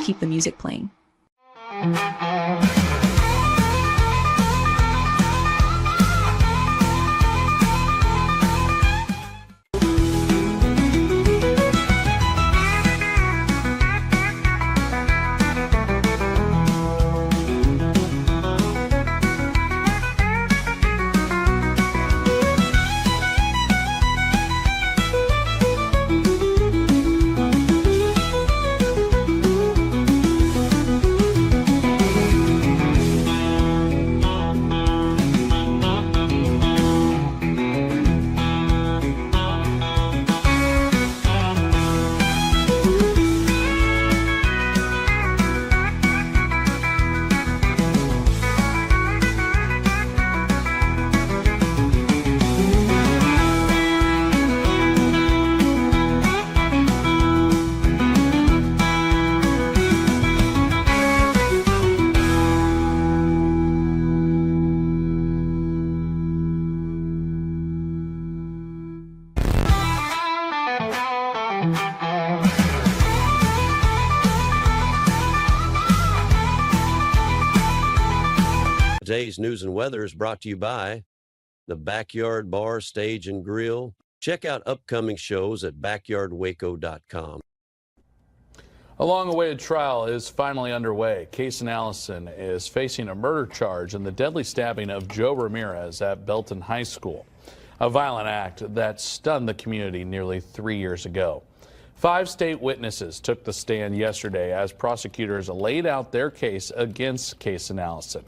keep the music playing. Today's news and weather is brought to you by the Backyard Bar, Stage, and Grill. Check out upcoming shows at backyardwaco.com. A long-awaited trial is finally underway. Cason Allison is facing a murder charge in the deadly stabbing of Joe Ramirez at Belton High School, a violent act that stunned the community nearly 3 years ago. 5 state witnesses took the stand yesterday as prosecutors laid out their case against Cason Allison.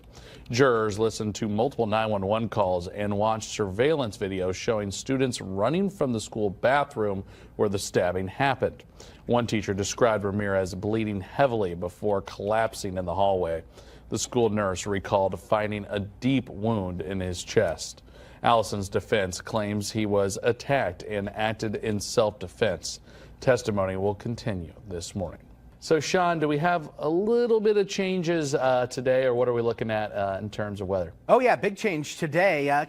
Jurors listened to multiple 911 calls and watched surveillance videos showing students running from the school bathroom where the stabbing happened. One teacher described Ramirez bleeding heavily before collapsing in the hallway. The school nurse recalled finding a deep wound in his chest. Allison's defense claims he was attacked and acted in self-defense. Testimony will continue this morning. So, Sean, do we have a little bit of changes today, or what are we looking at in terms of weather? Oh, yeah, big change today.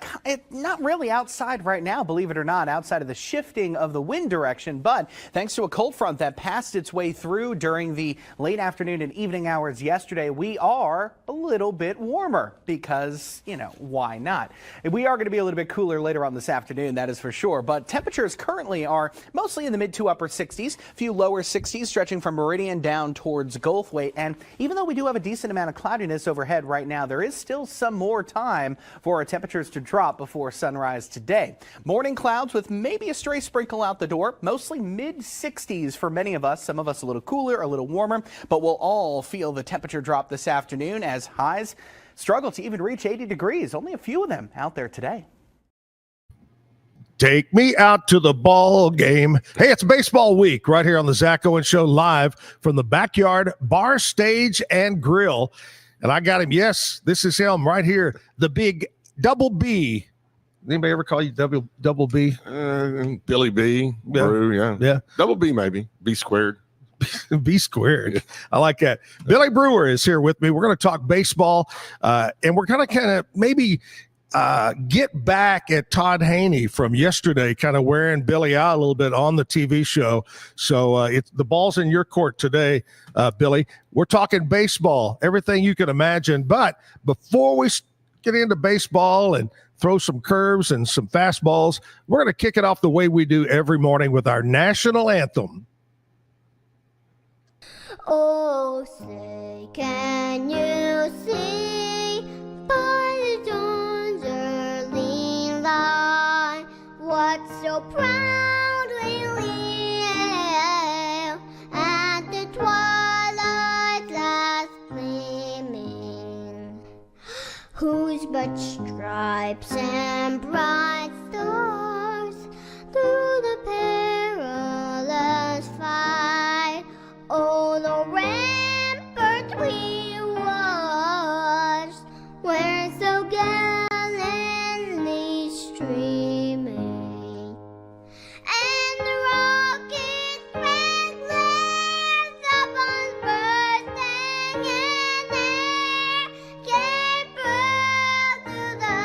Not really outside right now, believe it or not, outside of the shifting of the wind direction. But thanks to a cold front that passed its way through during the late afternoon and evening hours yesterday, we are a little bit warmer because, you know, why not? We are going to be a little bit cooler later on this afternoon, that is for sure. But temperatures currently are mostly in the mid to upper 60s, a few lower 60s stretching from Meridian down towards Goldthwaite. And even though we do have a decent amount of cloudiness overhead right now, there is still some more time for our temperatures to drop before sunrise today. Morning clouds with maybe a stray sprinkle out the door, mostly mid 60s for many of us. Some of us a little cooler, a little warmer, but we'll all feel the temperature drop this afternoon as highs struggle to even reach 80 degrees. Only a few of them out there today. Take me out to the ball game. Hey, it's baseball week right here on the Zack Owen Show, live from the Backyard Bar, Stage, and Grill. And I got him. Yes, this is him right here, the big Double B. Anybody ever call you Double B? Billy B. Yeah. Brew, yeah. Double B maybe. B squared. B squared. I like that. Billy Brewer is here with me. We're going to talk baseball, and we're going to kind of maybe get back at Todd Haney from yesterday, kind of wearing Billy out a little bit on the TV show. So the ball's in your court today, Billy. We're talking baseball, everything you can imagine. But before we get into baseball and throw some curves and some fastballs, we're going to kick it off the way we do every morning with our national anthem. Oh, say, can you see by the dawn's early light what so proudly we hailed at the twilight's last gleaming, whose bright stripes and bright stars through the perilous fight, oh, the rampart we watched were so gallantly streaming, and the rocket's red glares upon bursting in air gave birth to the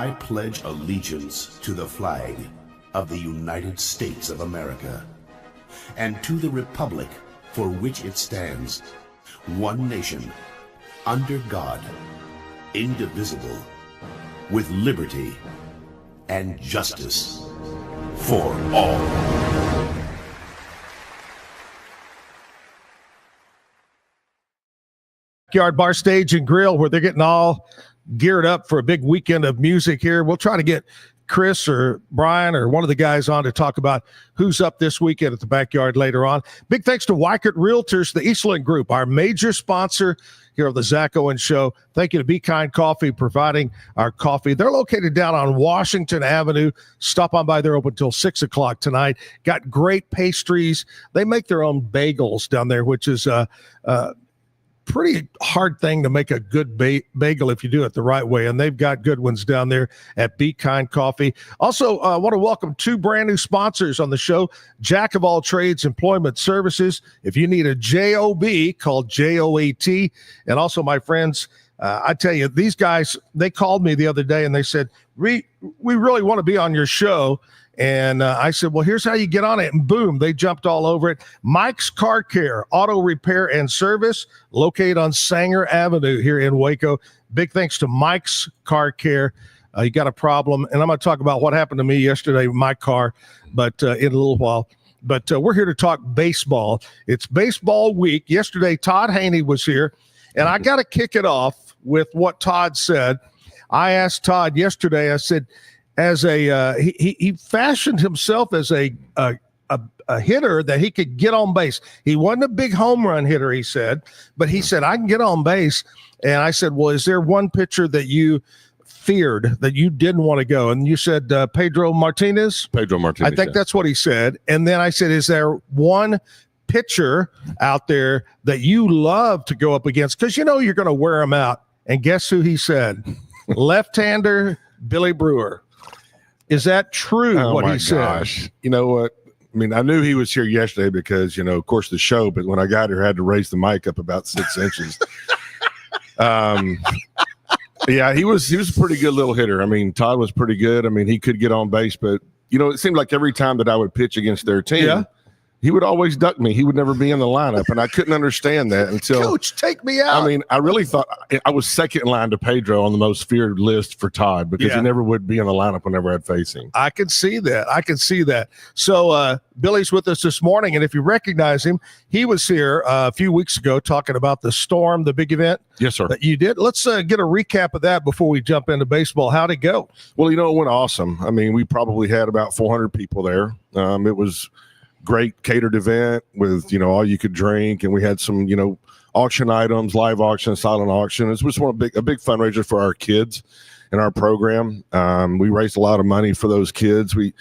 I pledge allegiance to the flag of the United States of America and to the republic for which it stands, one nation, under God, indivisible, with liberty and justice for all. Backyard Bar Stage and Grill, where they're getting all geared up for a big weekend of music here. We'll try to get Chris or Brian or one of the guys on to talk about who's up this weekend at the Backyard later on. Big thanks to Waco Realtors, the Eastland Group, our major sponsor here of the Zack Owen Show. Thank you to Be Kind Coffee, providing our coffee. They're located down on Washington Avenue. Stop on by. They're open until 6 o'clock tonight. Got great pastries. They make their own bagels down there, which is pretty hard thing to make a good bagel if you do it the right way, and they've got good ones down there at Be Kind Coffee. Also, I want to welcome two brand new sponsors on the show. Jack of All Trades Employment Services. If you need a job, call JOAT. And also, my friends, I tell you, these guys, they called me the other day and they said, we really want to be on your show. And I said, well, here's how you get on it. And boom, they jumped all over it. Mike's Car Care, auto repair and service, located on Sanger Avenue here in Waco. Big thanks to Mike's Car Care. You got a problem, and I'm going to talk about what happened to me yesterday with my car, but in a little while. But we're here to talk baseball. It's baseball week. Yesterday, Todd Haney was here, and I got to kick it off with what Todd said. I asked Todd yesterday, I said, as he fashioned himself as a hitter that he could get on base. He wasn't a big home run hitter, he said, but he said, I can get on base. And I said, well, is there one pitcher that you feared, that you didn't want to go? And you said Pedro Martinez? Pedro Martinez. I think that's what he said. And then I said, is there one pitcher out there that you love to go up against? Because you know you're going to wear him out. And guess who he said? Left-hander Billy Brewer. Is that true, what he said? Gosh. You know what? I mean, I knew he was here yesterday because, you know, of course, the show, but when I got here, I had to raise the mic up about 6 inches. Yeah, he was a pretty good little hitter. I mean, Todd was pretty good. I mean, he could get on base, but, you know, it seemed like every time that I would pitch against their team, he would always duck me. He would never be in the lineup, and I couldn't understand that until Coach, take me out. I mean, I really thought I was second in line to Pedro on the most feared list for Todd because he never would be in the lineup whenever I'd face him. I can see that. So Billy's with us this morning, and if you recognize him, he was here a few weeks ago talking about the Storm, the big event. Yes, sir. That you did. Let's get a recap of that before we jump into baseball. How'd it go? Well, you know, it went awesome. I mean, we probably had about 400 people there. It was great catered event with, you know, all you could drink, and we had some, you know, auction items, live auction, silent auction. It was a big fundraiser for our kids in our program. We raised a lot of money for those kids. We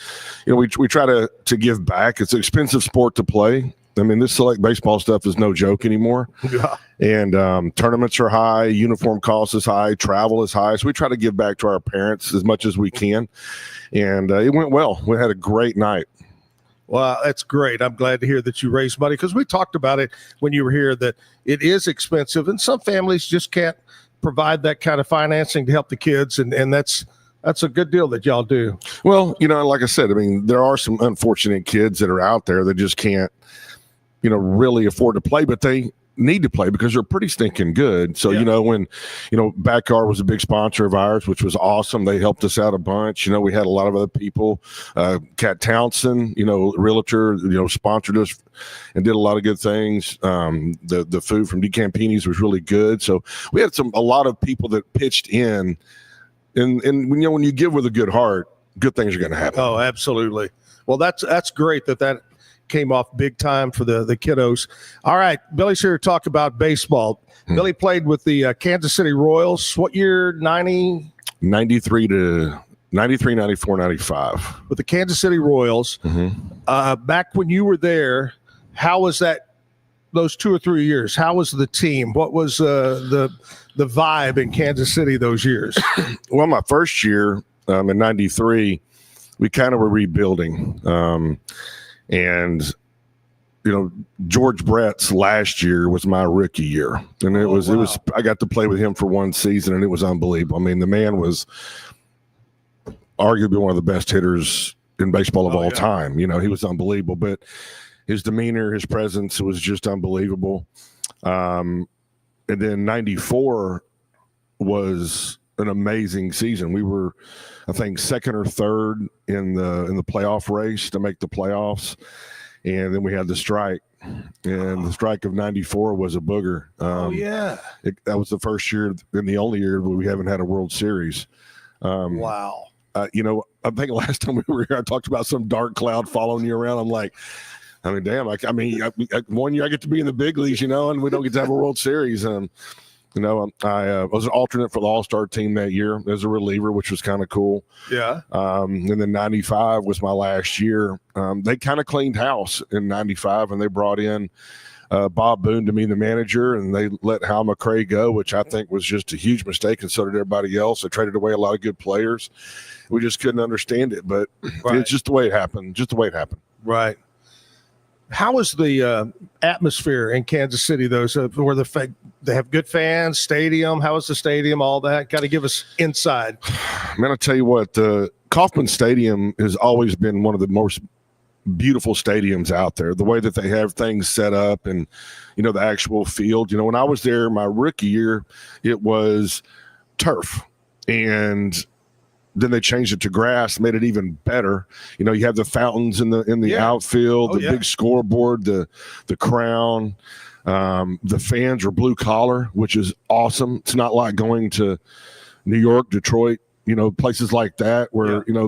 try to give back. It's an expensive sport to play. I mean, this select baseball stuff is no joke anymore. Yeah. And tournaments are high, uniform cost is high, travel is high. So we try to give back to our parents as much as we can. And it went well. We had a great night. Well, that's great. I'm glad to hear that you raised money, because we talked about it when you were here, that it is expensive and some families just can't provide that kind of financing to help the kids. And that's a good deal that y'all do. Well, you know, like I said, I mean, there are some unfortunate kids that are out there that just can't, you know, really afford to play, but they need to play because they're pretty stinking good. So, you know, when, you know, Backyard was a big sponsor of ours, which was awesome. They helped us out a bunch. You know, we had a lot of other people. Kat Townsend, you know, realtor, you know, sponsored us and did a lot of good things. The food from DeCampini's was really good. So we had a lot of people that pitched in, and you know, when you give with a good heart, good things are going to happen. Oh, absolutely. Well, that's great that came off big time for the kiddos. All right, Billy's here to talk about baseball. Billy played with the Kansas City Royals. What year? 93 to 93, 94, 95. With the Kansas City Royals. Back when you were there, how was that? Those 2 or 3 years, how was the team? What was the vibe in Kansas City those years? Well, my first year in 93, we kind of were rebuilding. And, you know, George Brett's last year was my rookie year. And I got to play with him for one season, and it was unbelievable. I mean, the man was arguably one of the best hitters in baseball of all time. You know, he was unbelievable, but his demeanor, his presence was just unbelievable. And then 94 was an amazing season. We were, I think, second or third in the playoff race to make the playoffs. And then we had the strike. And the strike of 94 was a booger. That was the first year and the only year we haven't had a World Series. Wow. You know, I think last time we were here, I talked about some dark cloud following you around. I'm like, I mean, damn, one year I get to be in the big leagues, you know, and we don't get to have a World Series. You know, I was an alternate for the All-Star team that year as a reliever, which was kind of cool. Yeah. And then 95 was my last year. They kind of cleaned house in 95, and they brought in Bob Boone to be the manager, and they let Hal McRae go, which I think was just a huge mistake, and so did everybody else. They traded away a lot of good players. We just couldn't understand it, but it's just the way it happened. Just the way it happened. Right. How is the atmosphere in Kansas City, though? So where they have good fans, stadium. How is the stadium? All that. Got to give us inside. Man, I tell you what, Kauffman Stadium has always been one of the most beautiful stadiums out there. The way that they have things set up, and you know, the actual field. You know, when I was there my rookie year, it was turf, and then they changed it to grass, made it even better. You know, you have the fountains in the outfield, the big scoreboard, the crown. The fans are blue collar, which is awesome. It's not like going to New York, Detroit, you know, places like that where, you know,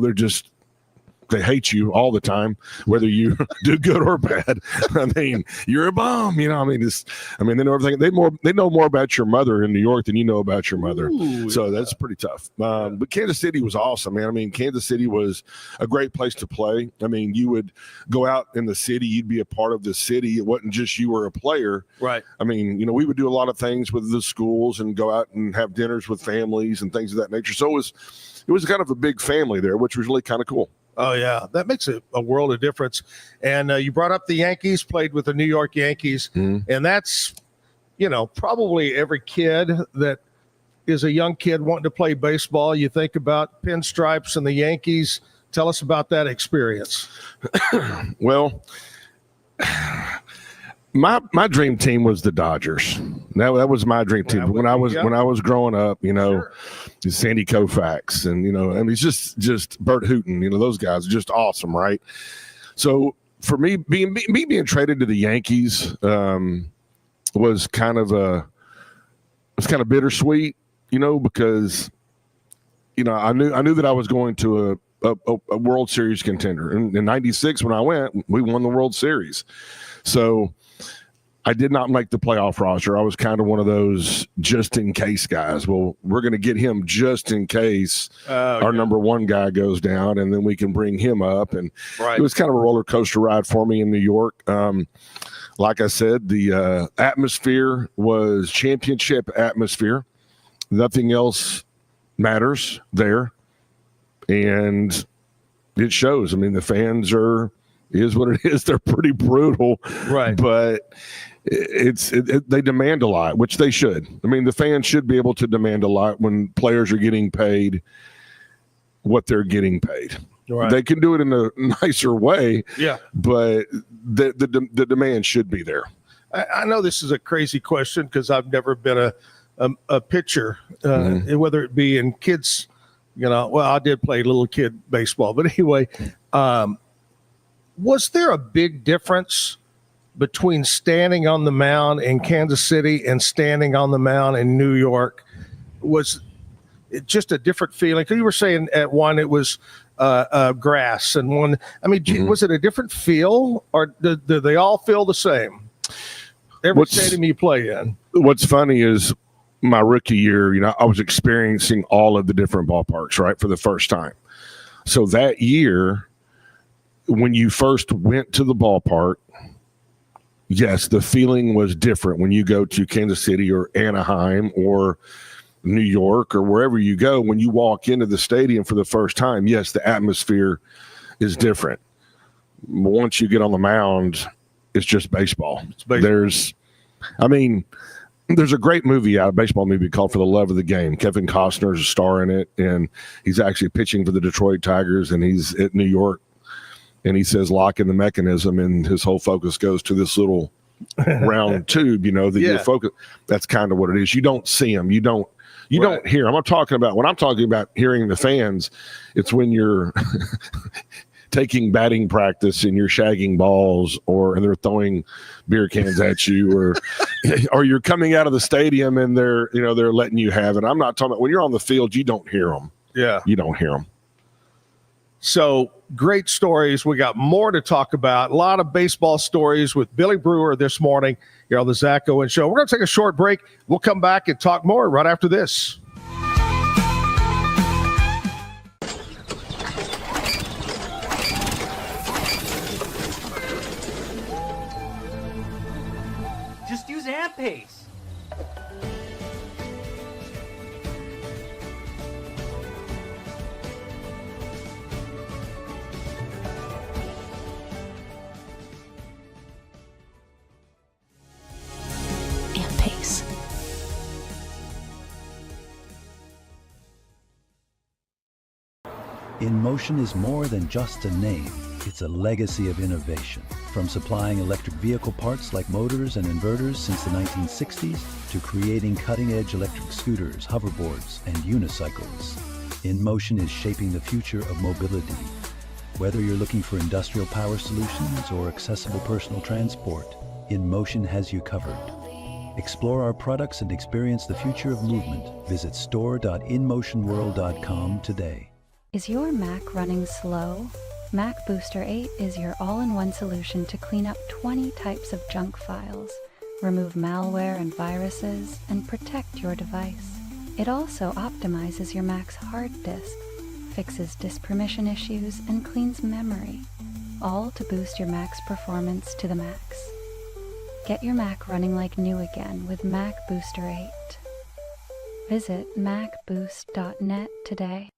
they hate you all the time, whether you do good or bad. I mean, you're a bum, you know. I mean, they know everything. They know more about your mother in New York than you know about your mother. So that's pretty tough. But Kansas City was awesome, man. I mean, Kansas City was a great place to play. I mean, you would go out in the city, you'd be a part of the city. It wasn't just you were a player. Right. I mean, you know, we would do a lot of things with the schools and go out and have dinners with families and things of that nature. So it was kind of a big family there, which was really kind of cool. Oh, yeah. That makes a world of difference. And you brought up the Yankees, played with the New York Yankees. And that's, you know, probably every kid that is a young kid wanting to play baseball. You think about pinstripes and the Yankees. Tell us about that experience. Well, my dream team was the Dodgers. That was my dream team. When I was growing up, you know, Sandy Koufax and, you know, I mean, it's just Bert Hooton, you know, those guys are just awesome, right? So for me, being traded to the Yankees was kind of bittersweet, you know, because, you know, I knew that I was going to a World Series contender. In 96, when I went, we won the World Series. So I did not make the playoff roster. I was kind of one of those just in case guys. Well, we're going to get him just in case our number one guy goes down, and then we can bring him up. And it was kind of a roller coaster ride for me in New York. Like I said, the atmosphere was championship atmosphere. Nothing else matters there. And it shows. I mean, the fans is what it is. They're pretty brutal. Right. But they demand a lot, which they should. I mean, the fans should be able to demand a lot when players are getting paid what they're getting paid. Right. They can do it in a nicer way. Yeah. But the demand should be there. I know this is a crazy question because I've never been a pitcher, whether it be in kids, you know, well, I did play little kid baseball, but anyway, was there a big difference between standing on the mound in Kansas City and standing on the mound in New York? Was it just a different feeling? Because you were saying at one it was grass, and one, I mean, was it a different feel, or do they all feel the same? Every stadium you play in. What's funny is my rookie year, you know, I was experiencing all of the different ballparks, right, for the first time. So that year, when you first went to the ballpark, yes, the feeling was different when you go to Kansas City or Anaheim or New York or wherever you go. When you walk into the stadium for the first time, yes, the atmosphere is different. Once you get on the mound, it's just baseball. There's, I mean, There's a great movie out, a baseball movie called For the Love of the Game. Kevin Costner's a star in it, and he's actually pitching for the Detroit Tigers, and he's at New York, and he says lock in the mechanism, and his whole focus goes to this little round tube, that you're focused. That's kind of what it is. You don't see them. You don't hear them. When I'm talking about hearing the fans, it's when you're taking batting practice and you're shagging balls, and they're throwing beer cans at you, or you're coming out of the stadium and they're letting you have it. I'm not talking about when you're on the field, you don't hear them. Yeah. You don't hear them. So great stories. We got more to talk about. A lot of baseball stories with Billy Brewer this morning here on the Zack Owen Show. We're going to take a short break. We'll come back and talk more right after this. Just use AMP-Pace. AMP-Pace. In Motion is more than just a name. It's a legacy of innovation. From supplying electric vehicle parts like motors and inverters since the 1960s to creating cutting-edge electric scooters, hoverboards, and unicycles. In Motion is shaping the future of mobility. Whether you're looking for industrial power solutions or accessible personal transport, In Motion has you covered. Explore our products and experience the future of movement. Visit store.inmotionworld.com today. Is your Mac running slow? Mac Booster 8 is your all-in-one solution to clean up 20 types of junk files, remove malware and viruses, and protect your device. It also optimizes your Mac's hard disk, fixes disk permission issues, and cleans memory, all to boost your Mac's performance to the max. Get your Mac running like new again with Mac Booster 8. Visit macboost.net today.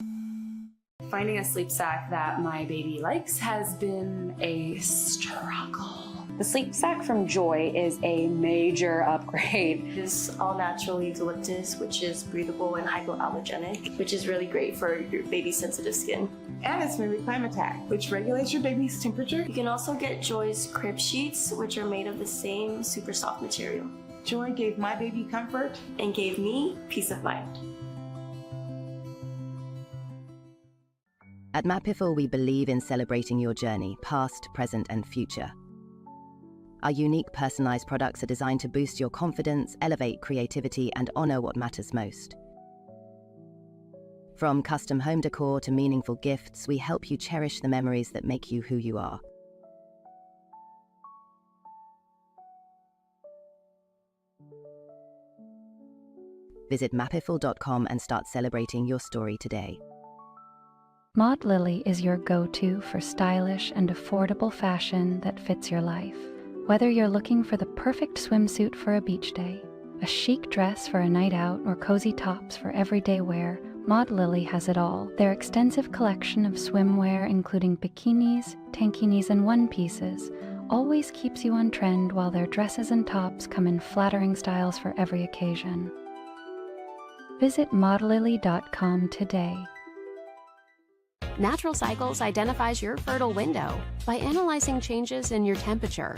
Finding a sleep sack that my baby likes has been a struggle. The sleep sack from Joy is a major upgrade. It is all natural eucalyptus, which is breathable and hypoallergenic, which is really great for your baby's sensitive skin. And it's Movie Climatech, which regulates your baby's temperature. You can also get Joy's crib sheets, which are made of the same super soft material. Joy gave my baby comfort and gave me peace of mind. At Mapiful, we believe in celebrating your journey, past, present, and future. Our unique personalized products are designed to boost your confidence, elevate creativity, and honor what matters most. From custom home decor to meaningful gifts, we help you cherish the memories that make you who you are. Visit mapiful.com and start celebrating your story today. Maud Lily is your go-to for stylish and affordable fashion that fits your life. Whether you're looking for the perfect swimsuit for a beach day, a chic dress for a night out, or cozy tops for everyday wear, Maud Lily has it all. Their extensive collection of swimwear, including bikinis, tankinis, and one-pieces, always keeps you on trend, while their dresses and tops come in flattering styles for every occasion. Visit maudlily.com today. Natural Cycles identifies your fertile window by analyzing changes in your temperature.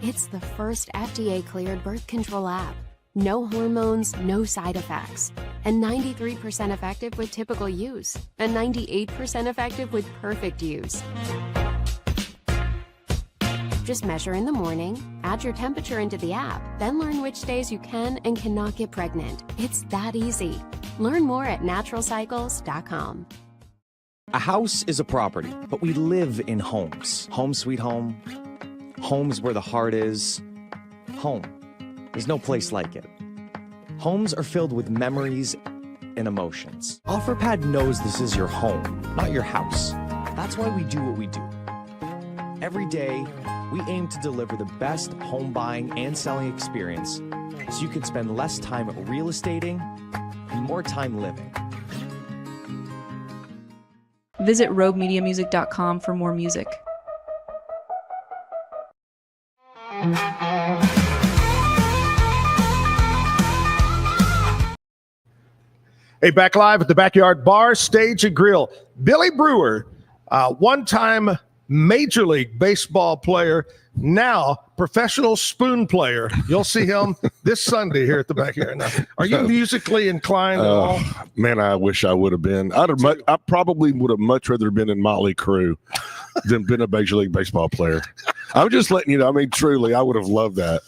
It's the first FDA-cleared birth control app. No hormones, no side effects, and 93% effective with typical use, and 98% effective with perfect use. Just measure in the morning, add your temperature into the app, then learn which days you can and cannot get pregnant. It's that easy. Learn more at naturalcycles.com. A house is a property, but we live in homes. Home sweet home. Homes where the heart is. Home. There's no place like it. Homes are filled with memories and emotions. OfferPad knows this is your home, not your house. That's why we do what we do. Every day, we aim to deliver the best home buying and selling experience so you can spend less time real estating and more time living. Visit roguemediamusic.com for more music. Hey, back live at the Backyard Bar, Stage and Grill. Billy Brewer, one-time Major League Baseball player, now professional spoon player. You'll see him this Sunday here at the Backyard. Now, are you musically inclined at all? Man, I wish I would have been. I probably would have much rather been in Motley Crue than been a Major League Baseball player. I'm just letting you know. I mean, truly, I would have loved that.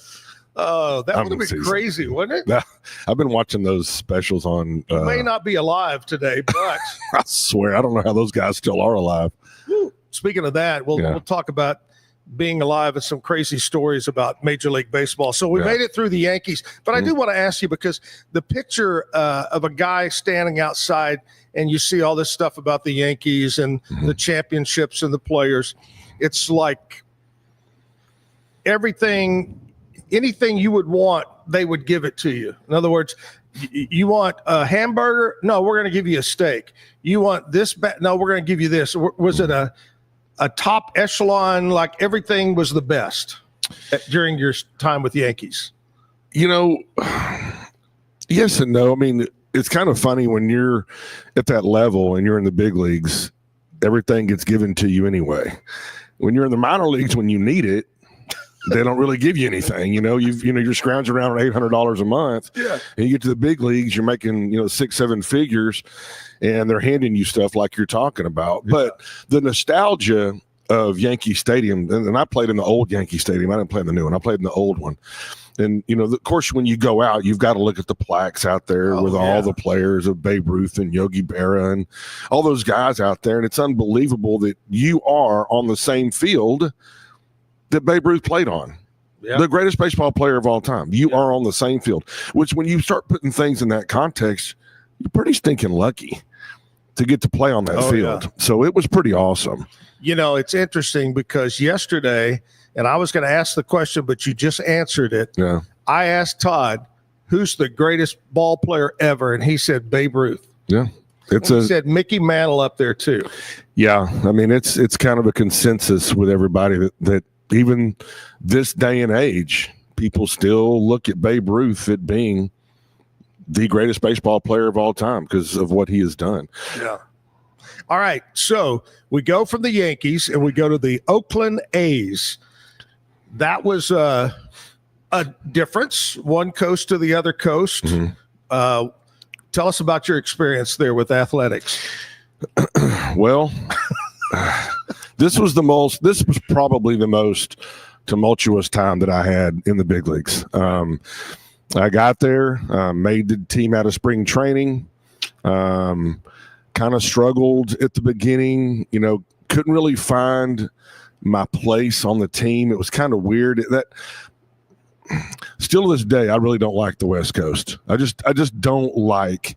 Oh, that would have been crazy, wouldn't it? I've been watching those specials on. You may not be alive today, but I swear, I don't know how those guys still are alive. Speaking of that, we'll talk about being alive and some crazy stories about Major League Baseball. So we made it through the Yankees, but I do want to ask you, because the picture of a guy standing outside and you see all this stuff about the Yankees and the championships and the players, it's like anything you would want, they would give it to you. In other words, you want a hamburger? No, we're going to give you a steak. You want this? No, we're going to give you this. Was it a top echelon, like everything was the best during your time with Yankees? You know, yes and no. I mean, it's kind of funny when you're at that level and you're in the big leagues, everything gets given to you anyway. When you're in the minor leagues, when you need it, they don't really give you anything. You're scrounging around $800 a month. Yeah. And you get to the big leagues, you're making, 6-7 figures, and they're handing you stuff like you're talking about. Yeah. But the nostalgia of Yankee Stadium, and I played in the old Yankee Stadium. I didn't play in the new one. I played in the old one. And, of course, when you go out, you've got to look at the plaques out there with all the players of Babe Ruth and Yogi Berra and all those guys out there. And it's unbelievable that you are on the same field that Babe Ruth played on. Yeah. The greatest baseball player of all time. You are on the same field, which when you start putting things in that context, you're pretty stinking lucky to get to play on that field. Yeah. So it was pretty awesome. It's interesting because yesterday, and I was going to ask the question, but you just answered it. Yeah. I asked Todd, who's the greatest ball player ever? And he said Babe Ruth. Yeah. He said Mickey Mantle up there too. Yeah. I mean, it's kind of a consensus with everybody that even this day and age, people still look at Babe Ruth at being the greatest baseball player of all time because of what he has done. Yeah. All right. So we go from the Yankees and we go to the Oakland A's. That was a difference, one coast to the other coast. Mm-hmm. Tell us about your experience there with athletics. Well, this was probably the most tumultuous time that I had in the big leagues. I got there, made the team out of spring training, kind of struggled at the beginning, couldn't really find my place on the team. It was kind of weird. That still to this day, I really don't like the West Coast. I just don't like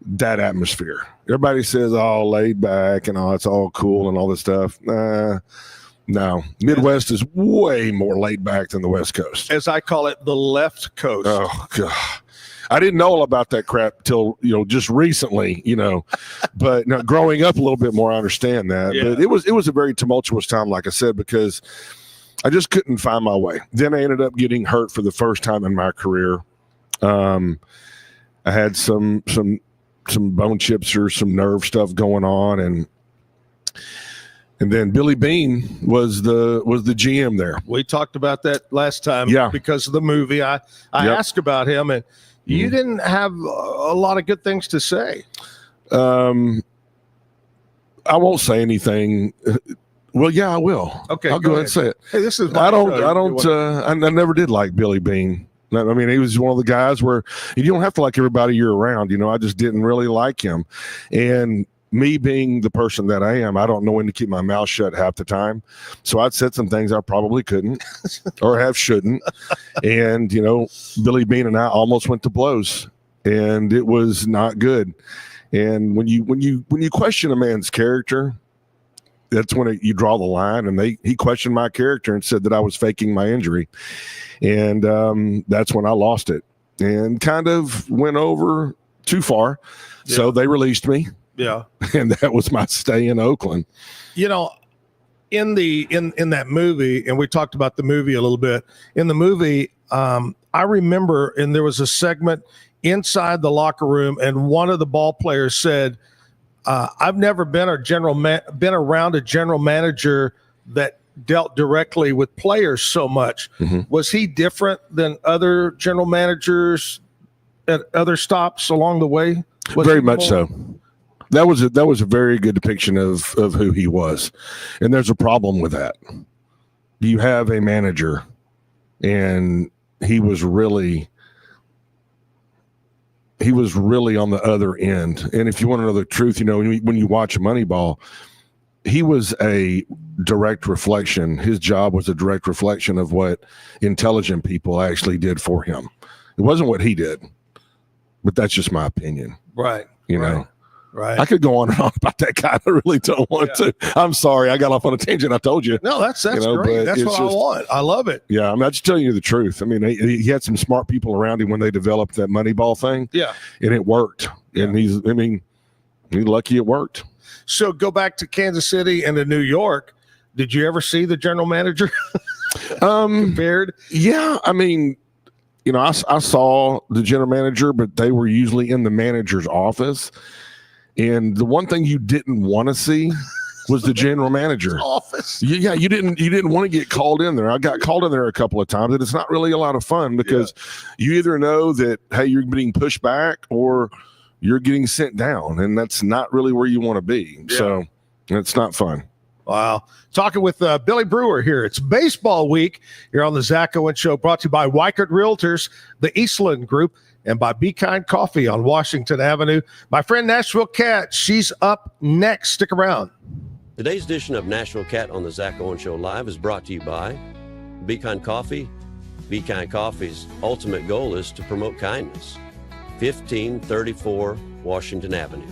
that atmosphere. Everybody says all laid back and all, it's all cool and all this stuff. No, Midwest is way more laid back than the West Coast. As I call it, the left coast. Oh God, I didn't know all about that crap till just recently. But now, growing up a little bit more, I understand that. Yeah. But it was a very tumultuous time, like I said, because I just couldn't find my way. Then I ended up getting hurt for the first time in my career. I had some bone chips or some nerve stuff going on, and then Billy Beane was the GM there. We talked about that last time, because of the movie. I asked about him, and you didn't have a lot of good things to say. I won't say anything. Well, yeah, I will. Okay, I'll go ahead and say it. Hey, this is. I never did like Billy Beane. I mean, he was one of the guys where you don't have to like everybody you're around. I just didn't really like him. And me being the person that I am, I don't know when to keep my mouth shut half the time. So I'd said some things I probably couldn't or shouldn't. And, Billy Beane and I almost went to blows, and it was not good. And when you question a man's character, that's when you draw the line. And he questioned my character and said that I was faking my injury. And that's when I lost it and kind of went over too far. Yeah. So they released me. Yeah. And that was my stay in Oakland. In that movie, and we talked about the movie a little bit, in the movie, I remember, and there was a segment inside the locker room, and one of the ball players said, I've never been around a general manager that dealt directly with players so much. Mm-hmm. Was he different than other general managers at other stops along the way? Very much so. That was a very good depiction of who he was. And there's a problem with that. You have a manager, and he was really on the other end. And if you want to know the truth, when you watch Moneyball, he was a direct reflection. His job was a direct reflection of what intelligent people actually did for him. It wasn't what he did, but that's just my opinion. Right. You know? Right. I could go on and on about that guy. I really don't want to. I'm sorry. I got off on a tangent. I told you. No, that's great. That's what I want. I love it. Yeah. I'm just telling you the truth. I mean, he had some smart people around him when they developed that Moneyball thing. Yeah. And it worked. And he's lucky it worked. So go back to Kansas City and to New York. Did you ever see the general manager compared? Yeah. I mean, I saw the general manager, but they were usually in the manager's office. And the one thing you didn't want to see was the general manager office. Yeah, you didn't want to get called in there. I got called in there a couple of times, and it's not really a lot of fun because you either know that, hey, you're being pushed back or you're getting sent down, and that's not really where you want to be. Yeah. So it's not fun. Wow. Talking with Billy Brewer here. It's baseball week here on the Zack Owen Show, brought to you by Waco Realtors, the Eastland Group, and by Be Kind Coffee on Washington Avenue. My friend Nashville Cat, she's up next. Stick around. Today's edition of Nashville Cat on the Zack Owen Show Live is brought to you by Be Kind Coffee. Be Kind Coffee's ultimate goal is to promote kindness. 1534 Washington Avenue.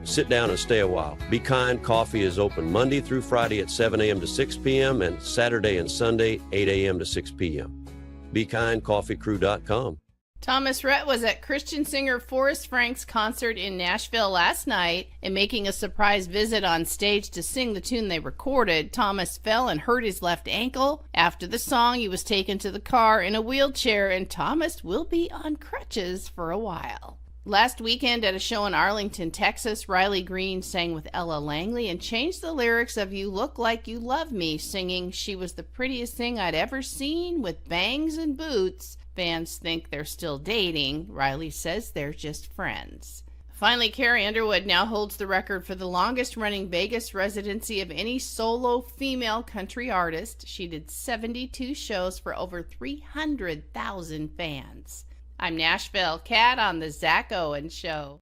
Sit down and stay a while. Be Kind Coffee is open Monday through Friday at 7 a.m. to 6 p.m. and Saturday and Sunday, 8 a.m. to 6 p.m. BeKindCoffeeCrew.com. Thomas Rhett was at Christian singer Forrest Frank's concert in Nashville last night, and making a surprise visit on stage to sing the tune they recorded, Thomas fell and hurt his left ankle. After the song, he was taken to the car in a wheelchair, and Thomas will be on crutches for a while. Last weekend at a show in Arlington, Texas, Riley Green sang with Ella Langley and changed the lyrics of You Look Like You Love Me, singing She Was the Prettiest Thing I'd Ever Seen with Bangs and Boots. Fans think they're still dating. Riley says they're just friends. Finally, Carrie Underwood now holds the record for the longest-running Vegas residency of any solo female country artist. She did 72 shows for over 300,000 fans. I'm Nashville Cat on the Zack Owen Show.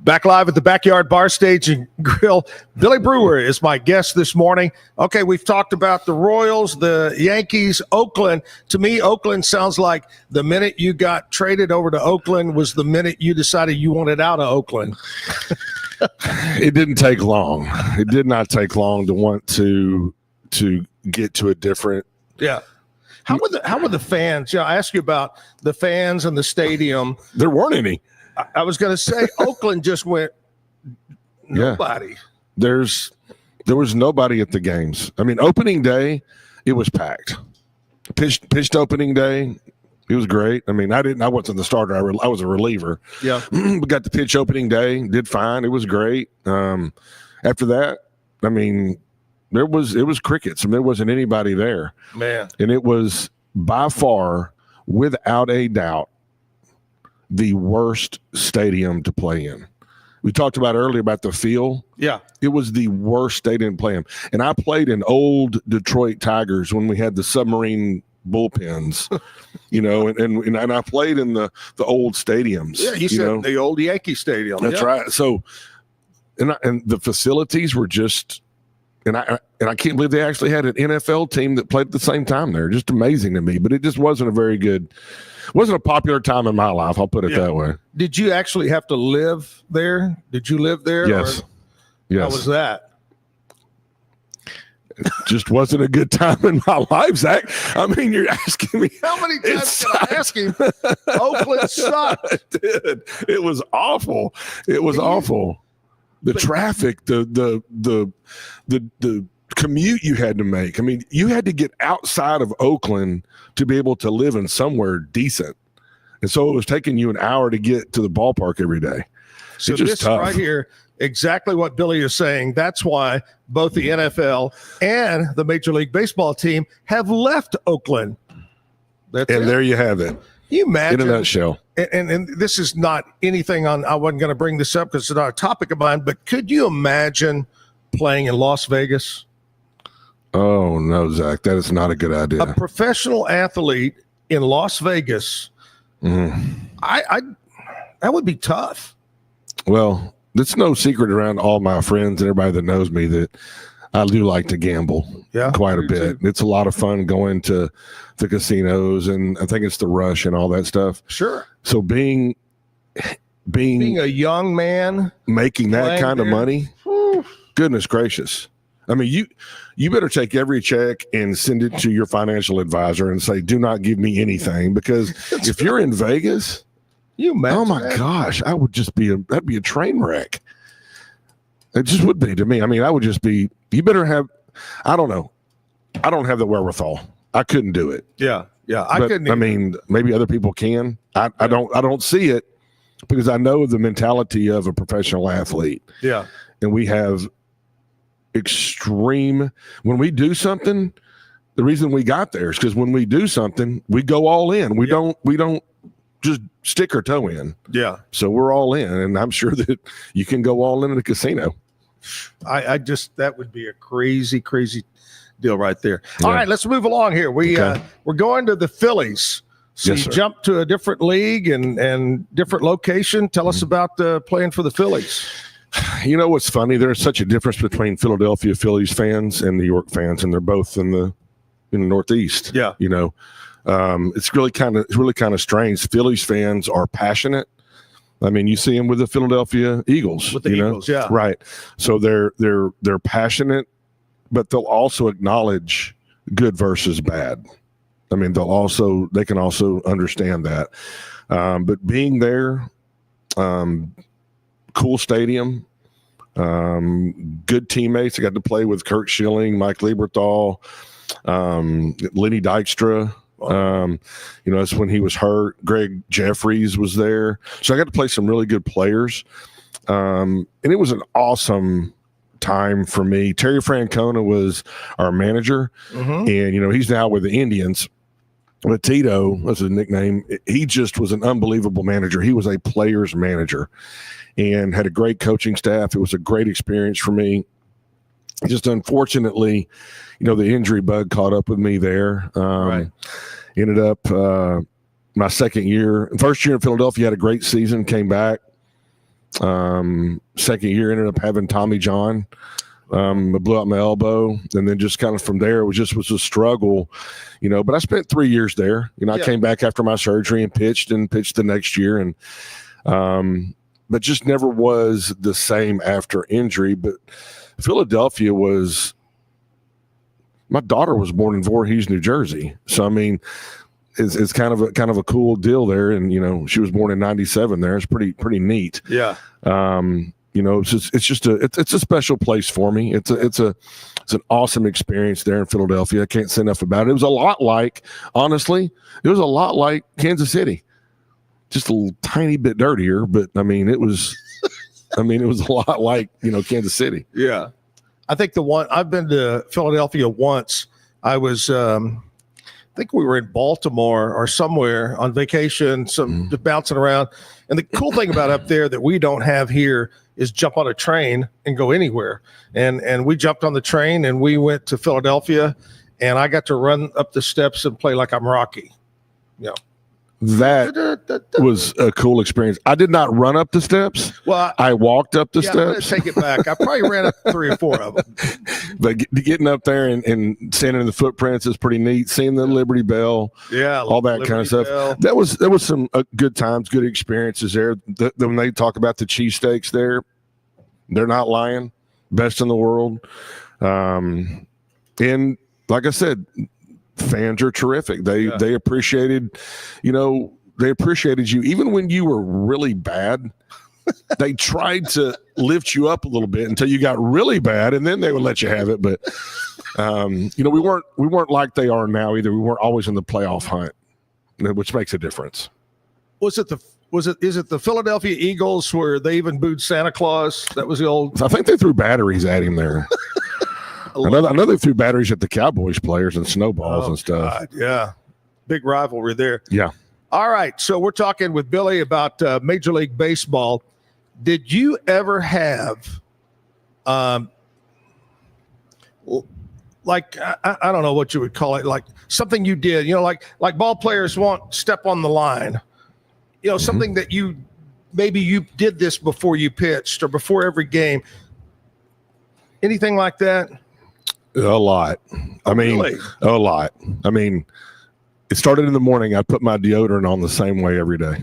Back live at the Backyard Bar Stage and Grill. Billy Brewer is my guest this morning. Okay, we've talked about the Royals, the Yankees, Oakland. To me, Oakland sounds like the minute you got traded over to Oakland was the minute you decided you wanted out of Oakland. It didn't take long. It did not take long to want to get to a different. Yeah. How were the fans? Yeah, I asked you about the fans and the stadium. There weren't any. I was going to say Oakland just went nobody. Yeah. There was nobody at the games. I mean, opening day, it was packed. Pitched opening day, it was great. I mean, I wasn't the starter. I was a reliever. Yeah. We got the pitch opening day, did fine. It was great. After that, I mean, it was crickets. I mean, there wasn't anybody there. Man. And it was by far, without a doubt, the worst stadium to play in. We talked about earlier about the feel. Yeah. It was the worst stadium to play in. And I played in old Detroit Tigers when we had the submarine bullpens, and I played in the old stadiums. Yeah, you said the old Yankee Stadium. That's right. So, and the facilities were just, and I can't believe they actually had an NFL team that played at the same time there. Just amazing to me. But it just wasn't wasn't a popular time in my life. I'll put it that way. Did you actually have to live there? Did you live there? Yes. Yes. How was that? It just wasn't a good time in my life, Zach. I mean, you're asking me. How many times can I ask him? Oakland sucked. It did. It was awful. It was awful. The traffic, the commute you had to make. I mean, you had to get outside of Oakland to be able to live in somewhere decent. And so it was taking you an hour to get to the ballpark every day. So it's just this tough. right here, exactly what Billy is saying. That's why both the NFL and the Major League Baseball team have left Oakland. There you have it. You imagine, in a nutshell. And this is not anything on, I wasn't going to bring this up because it's not a topic of mine, but could you imagine playing in Las Vegas? Oh, no, Zach, that is not a good idea. A professional athlete in Las Vegas, I that would be tough. Well, it's no secret around all my friends and everybody that knows me that I do like to gamble quite a bit. It's a lot of fun going to the casinos, and I think it's the rush and all that stuff. Sure. So being a young man making that kind of money, goodness gracious. I mean, you better take every check and send it to your financial advisor and say, do not give me anything, because if you're in Vegas, oh my gosh, I would just that'd be a train wreck. It just would be to me. I mean, I would just be, you better have, I don't know. I don't have the wherewithal. I couldn't do it. Yeah. I couldn't. I mean, maybe other people can. I don't see it because I know the mentality of a professional athlete. Yeah. And we have extreme, when we do something, the reason we got there is because when we do something, we go all in. We don't just stick our toe in. Yeah. So we're all in, and I'm sure that you can go all in at a casino. I just, that would be a crazy deal right there. Yeah. All right, let's move along here. We're going to the Phillies. So Yes, you sir. jumped to a different league and different location. Tell us about playing for the Phillies. You know what's funny? There's such a difference between Philadelphia Phillies fans and New York fans, and they're both in the Northeast. Yeah. You know, it's really kind of strange. Phillies fans are passionate. I mean, you see them with the Philadelphia Eagles. With the Eagles, yeah. Right. So they're passionate, but they'll also acknowledge good versus bad. I mean, they can also understand that. But being there, cool stadium, good teammates. I got to play with Kurt Schilling, Mike Lieberthal, Lenny Dykstra. That's when he was hurt. Greg Jeffries was there. So I got to play some really good players. And it was an awesome time for me. Terry Francona was our manager, and he's now with the Indians. But Tito, that's his nickname, he just was an unbelievable manager. He was a player's manager and had a great coaching staff. It was a great experience for me. Just unfortunately, the injury bug caught up with me there. Right. Ended up my first year in Philadelphia, had a great season, came back. Second year, ended up having Tommy John. I blew out my elbow, and then just kind of from there, it was a struggle, but I spent 3 years there. I came back after my surgery and pitched the next year, and but just never was the same after injury. But Philadelphia my daughter was born in Voorhees, New Jersey. So, I mean, it's kind of a cool deal there. And, she was born in 97 there. It's pretty neat. Yeah. It's a special place for me. It's an awesome experience there in Philadelphia. I can't say enough about it. It was a lot like Kansas City, just a little tiny bit dirtier, but it was a lot like, Kansas City. Yeah. I think I've been to Philadelphia once. I was, I think we were in Baltimore or somewhere on vacation, just bouncing around. And the cool thing about up there that we don't have here is jump on a train and go anywhere. And we jumped on the train and we went to Philadelphia, and I got to run up the steps and play like I'm Rocky. That was a cool experience. I did not run up the steps. Well, I walked up the I'm gonna steps. take it back. I probably ran up 3 or 4 of them. But getting up there and standing in the footprints is pretty neat. Seeing the Liberty Bell, all that kind of stuff. Bell. There was some good times, good experiences there. When they talk about the cheesesteaks there, they're not lying. Best in the world. And like I said, fans are terrific. They appreciated, they appreciated you even when you were really bad. They tried to lift you up a little bit until you got really bad, and then they would let you have it. But We weren't like they are now either. We weren't always in the playoff hunt, which makes a difference. Is it the Philadelphia Eagles where they even booed Santa Claus? That was the old. I think they threw batteries at him there. I know they threw batteries at the Cowboys players and snowballs and stuff. God, yeah, big rivalry there. Yeah. All right, so we're talking with Billy about Major League Baseball. Did you ever have, like I don't know what you would call it, like something you did, like ball players want step on the line, something that maybe you did this before you pitched or before every game. Anything like that? A lot. Really? A lot. I mean, it started in the morning. I put my deodorant on the same way every day.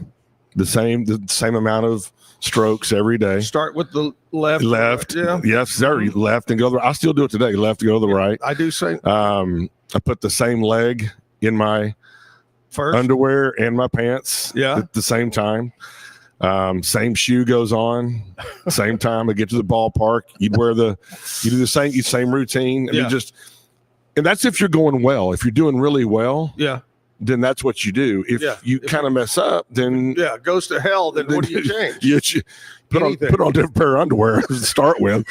The same amount of strokes every day. Start with the left. Left. Yeah. Yes, sir. Left and go to the right. I still do it today. Left to go to the right. I do say. I put the same leg in my underwear and my pants at the same time. Same shoe goes on, same time I get to the ballpark. You do the same routine. I mean, and that's if you're going well. If you're doing really well, then that's what you do. If you kind of mess up, then it goes to hell. Then what do you change? You put on a different pair of underwear to start with.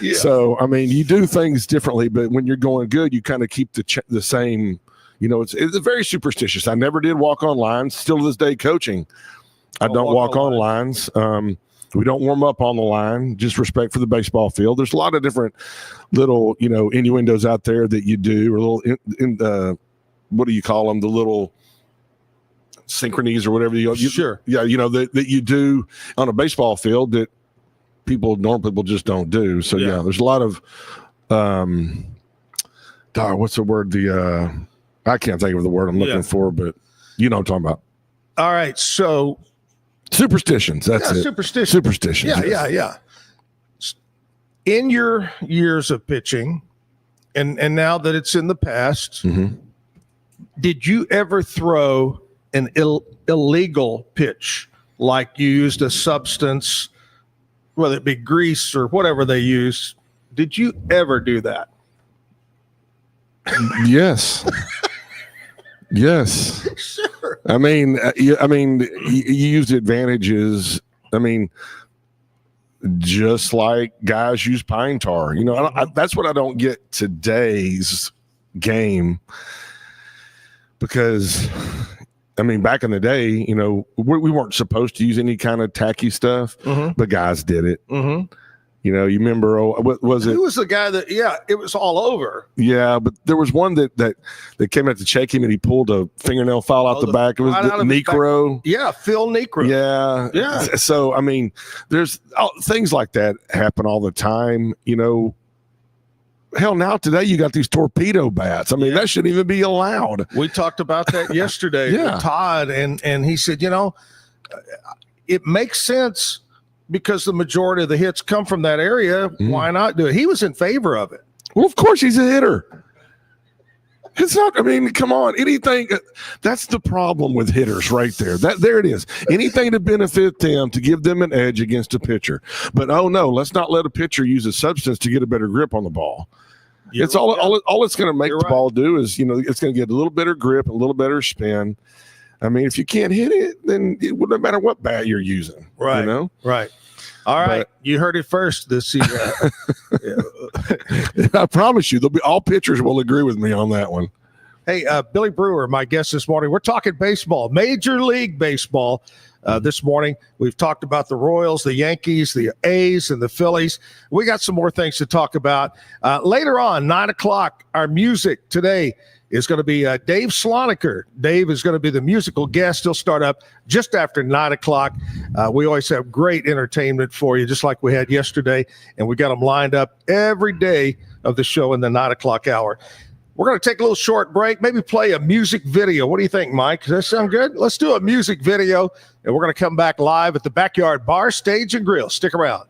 Yeah. So I mean, you do things differently, but when you're going good, you kind of keep the same. It's very superstitious. I never did walk on lines. Still to this day, coaching. I don't walk on lines. We don't warm up on the line. Just respect for the baseball field. There's a lot of different little, innuendos out there that you do, or little what do you call them? The little synchronies or whatever Sure. Yeah, that you do on a baseball field that normal people just don't do. So there's a lot of what's the word? I can't think of the word I'm looking for, but you know what I'm talking about. All right, so superstitions. That's it. Superstitions. Yeah. In your years of pitching, and now that it's in the past, did you ever throw an illegal pitch, like you used a substance, whether it be grease or whatever they use? Did you ever do that? Yes. Yes. Sure. I mean, you use the advantages. I mean, just like guys use pine tar. That's what I don't get today's game, because back in the day, we weren't supposed to use any kind of tacky stuff, but guys did it. You remember, what was it? Who was the guy that, it was all over. Yeah, but there was one that came out to check him, and he pulled a fingernail file out the back. It was Necro. Yeah, Phil Necro. Yeah. So, there's things like that happen all the time. Hell, now today you got these torpedo bats. That shouldn't even be allowed. We talked about that yesterday with Todd, and he said, it makes sense because the majority of the hits come from that area. Why not do it? He was in favor of it. Well, of course he's a hitter. It's not, come on, anything. That's the problem with hitters right there. There it is. Anything to benefit them, to give them an edge against a pitcher. But, oh no, let's not let a pitcher use a substance to get a better grip on the ball. It's all it's going to make the ball do is, it's going to get a little better grip, a little better spin. If you can't hit it, then it wouldn't matter what bat you're using. Right. Right. All right. You heard it first this season. I promise you, all pitchers will agree with me on that one. Hey, Billy Brewer, my guest this morning. We're talking baseball, Major League Baseball. This morning, we've talked about the Royals, the Yankees, the A's, and the Phillies. We got some more things to talk about. Later on, 9 o'clock, our music today is going to be Dave Sloniker. Dave is going to be the musical guest. He'll start up just after 9 o'clock. We always have great entertainment for you, just like we had yesterday, and we got them lined up every day of the show in the 9 o'clock hour. We're going to take a little short break, maybe play a music video. What do you think, Mike? Does that sound good? Let's do a music video, and we're going to come back live at the Backyard Bar, Stage, and Grill. Stick around.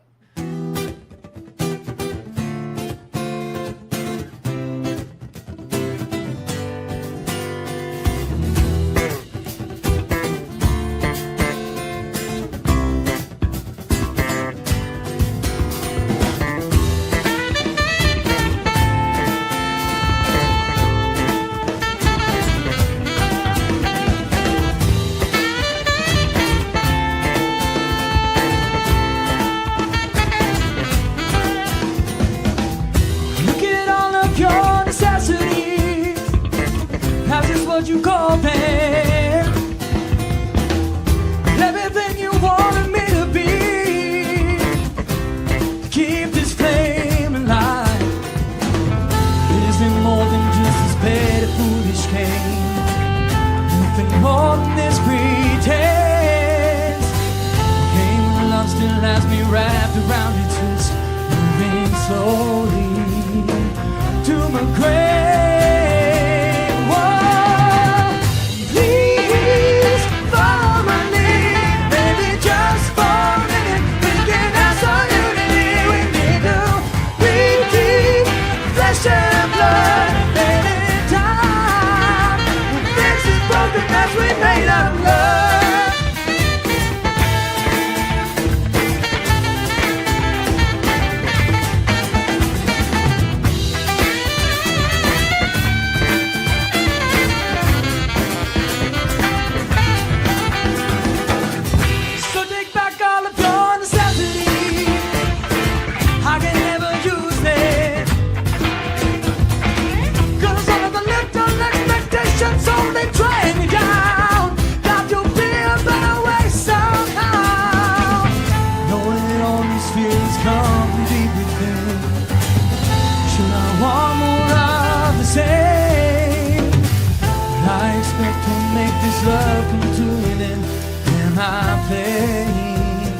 expect to make this love come to an end? Am I playing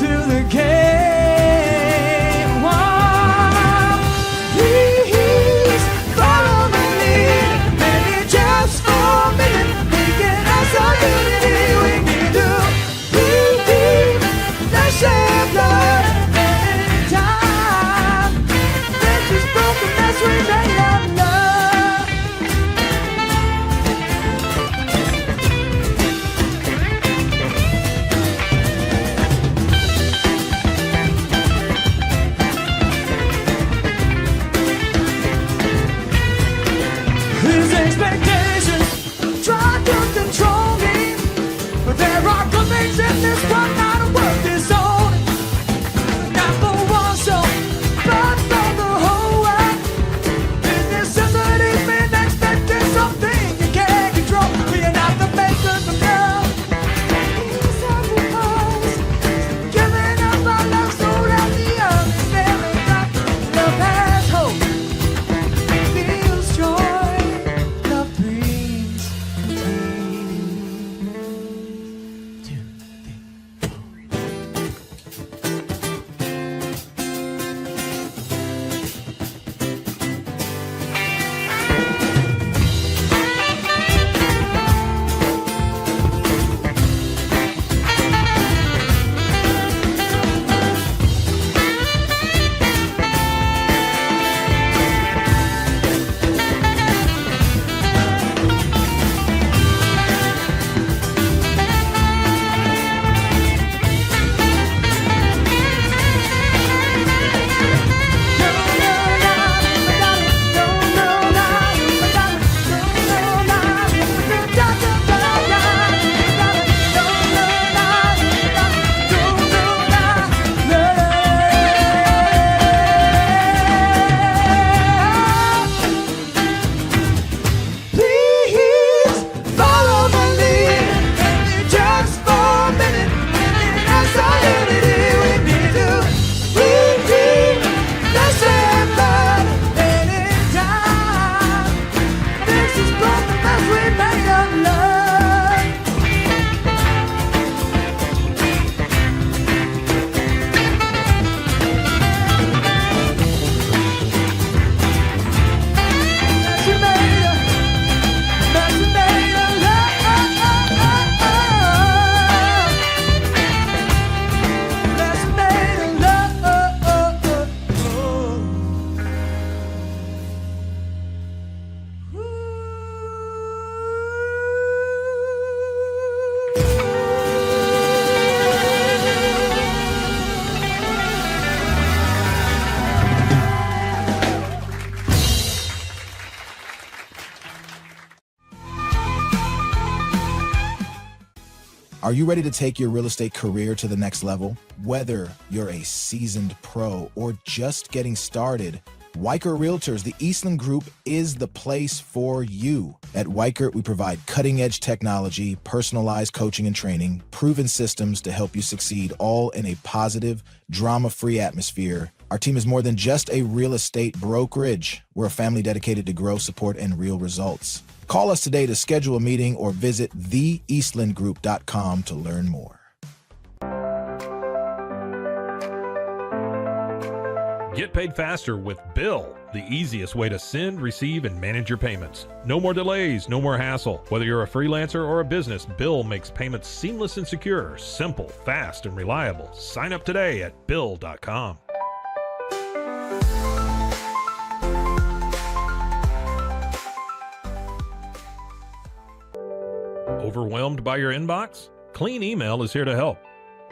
to the game? Why? Please follow my lead, maybe just for a minute, making us a unity. We need to repeat the same blood anytime. This is broken as we made up love. His expectations try to control me, but there are good things in this world not worth its own. Not for one soul, but for the whole world. In necessity's been expecting something you can't control. We are not the makers of love. We sacrifice, giving up our love so that the understanding that love has hope, feels joy, love brings Please follow my lead, maybe just for a minute, making us a unity. We need to repeat the same blood anytime. This is broken as we made up love. As we made up, as we made up love. As we made up Are you ready to take your real estate career to the next level? Whether you're a seasoned pro or just getting started, Weichert Realtors, the Eastland Group, is the place for you. At Weichert, we provide cutting-edge technology, personalized coaching and training, proven systems to help you succeed, all in a positive, drama-free atmosphere. Our team is more than just a real estate brokerage. We're a family dedicated to growth, support, and real results. Call us today to schedule a meeting or visit theeastlandgroup.com to learn more. Get paid faster with Bill, the easiest way to send, receive, and manage your payments. No more delays, no more hassle. Whether you're a freelancer or a business, Bill makes payments seamless and secure, simple, fast, and reliable. Sign up today at Bill.com. Overwhelmed by your inbox? Clean Email is here to help.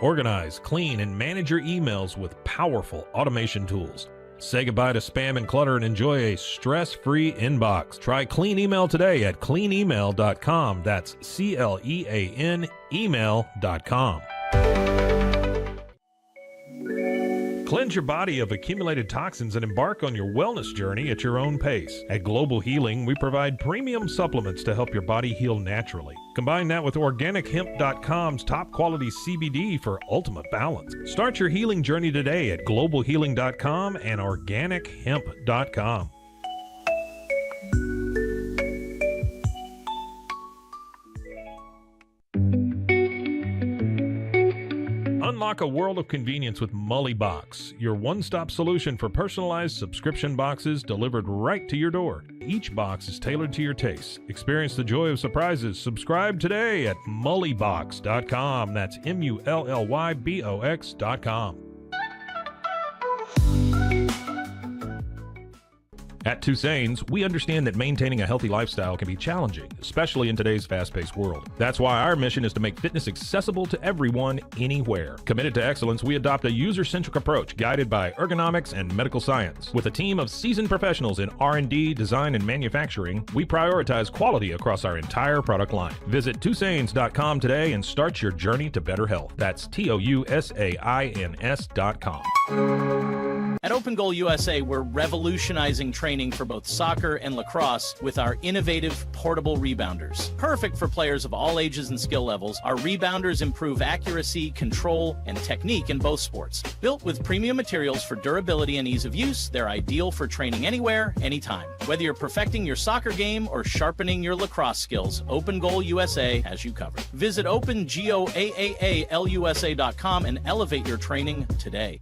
Organize, clean, and manage your emails with powerful automation tools. Say goodbye to spam and clutter and enjoy a stress-free inbox. Try Clean Email today at cleanemail.com. That's CLEAN email.com. Cleanse your body of accumulated toxins and embark on your wellness journey at your own pace. At Global Healing, we provide premium supplements to help your body heal naturally. Combine that with OrganicHemp.com's top quality CBD for ultimate balance. Start your healing journey today at GlobalHealing.com and OrganicHemp.com. Unlock a world of convenience with Mully Box, your one-stop solution for personalized subscription boxes delivered right to your door. Each box is tailored to your tastes. Experience the joy of surprises. Subscribe today at mullybox.com. That's MULLYBOX.com. At Tusain's, we understand that maintaining a healthy lifestyle can be challenging, especially in today's fast-paced world. That's why our mission is to make fitness accessible to everyone, anywhere. Committed to excellence, we adopt a user-centric approach guided by ergonomics and medical science. With a team of seasoned professionals in R&D, design, and manufacturing, we prioritize quality across our entire product line. Visit Tusains.com today and start your journey to better health. That's TOUSAINS.com. At Open Goal USA, we're revolutionizing training for both soccer and lacrosse with our innovative portable rebounders. Perfect for players of all ages and skill levels, our rebounders improve accuracy, control, and technique in both sports. Built with premium materials for durability and ease of use, they're ideal for training anywhere, anytime. Whether you're perfecting your soccer game or sharpening your lacrosse skills, Open Goal USA has you covered. Visit OpenGoAAALUSA.com and elevate your training today.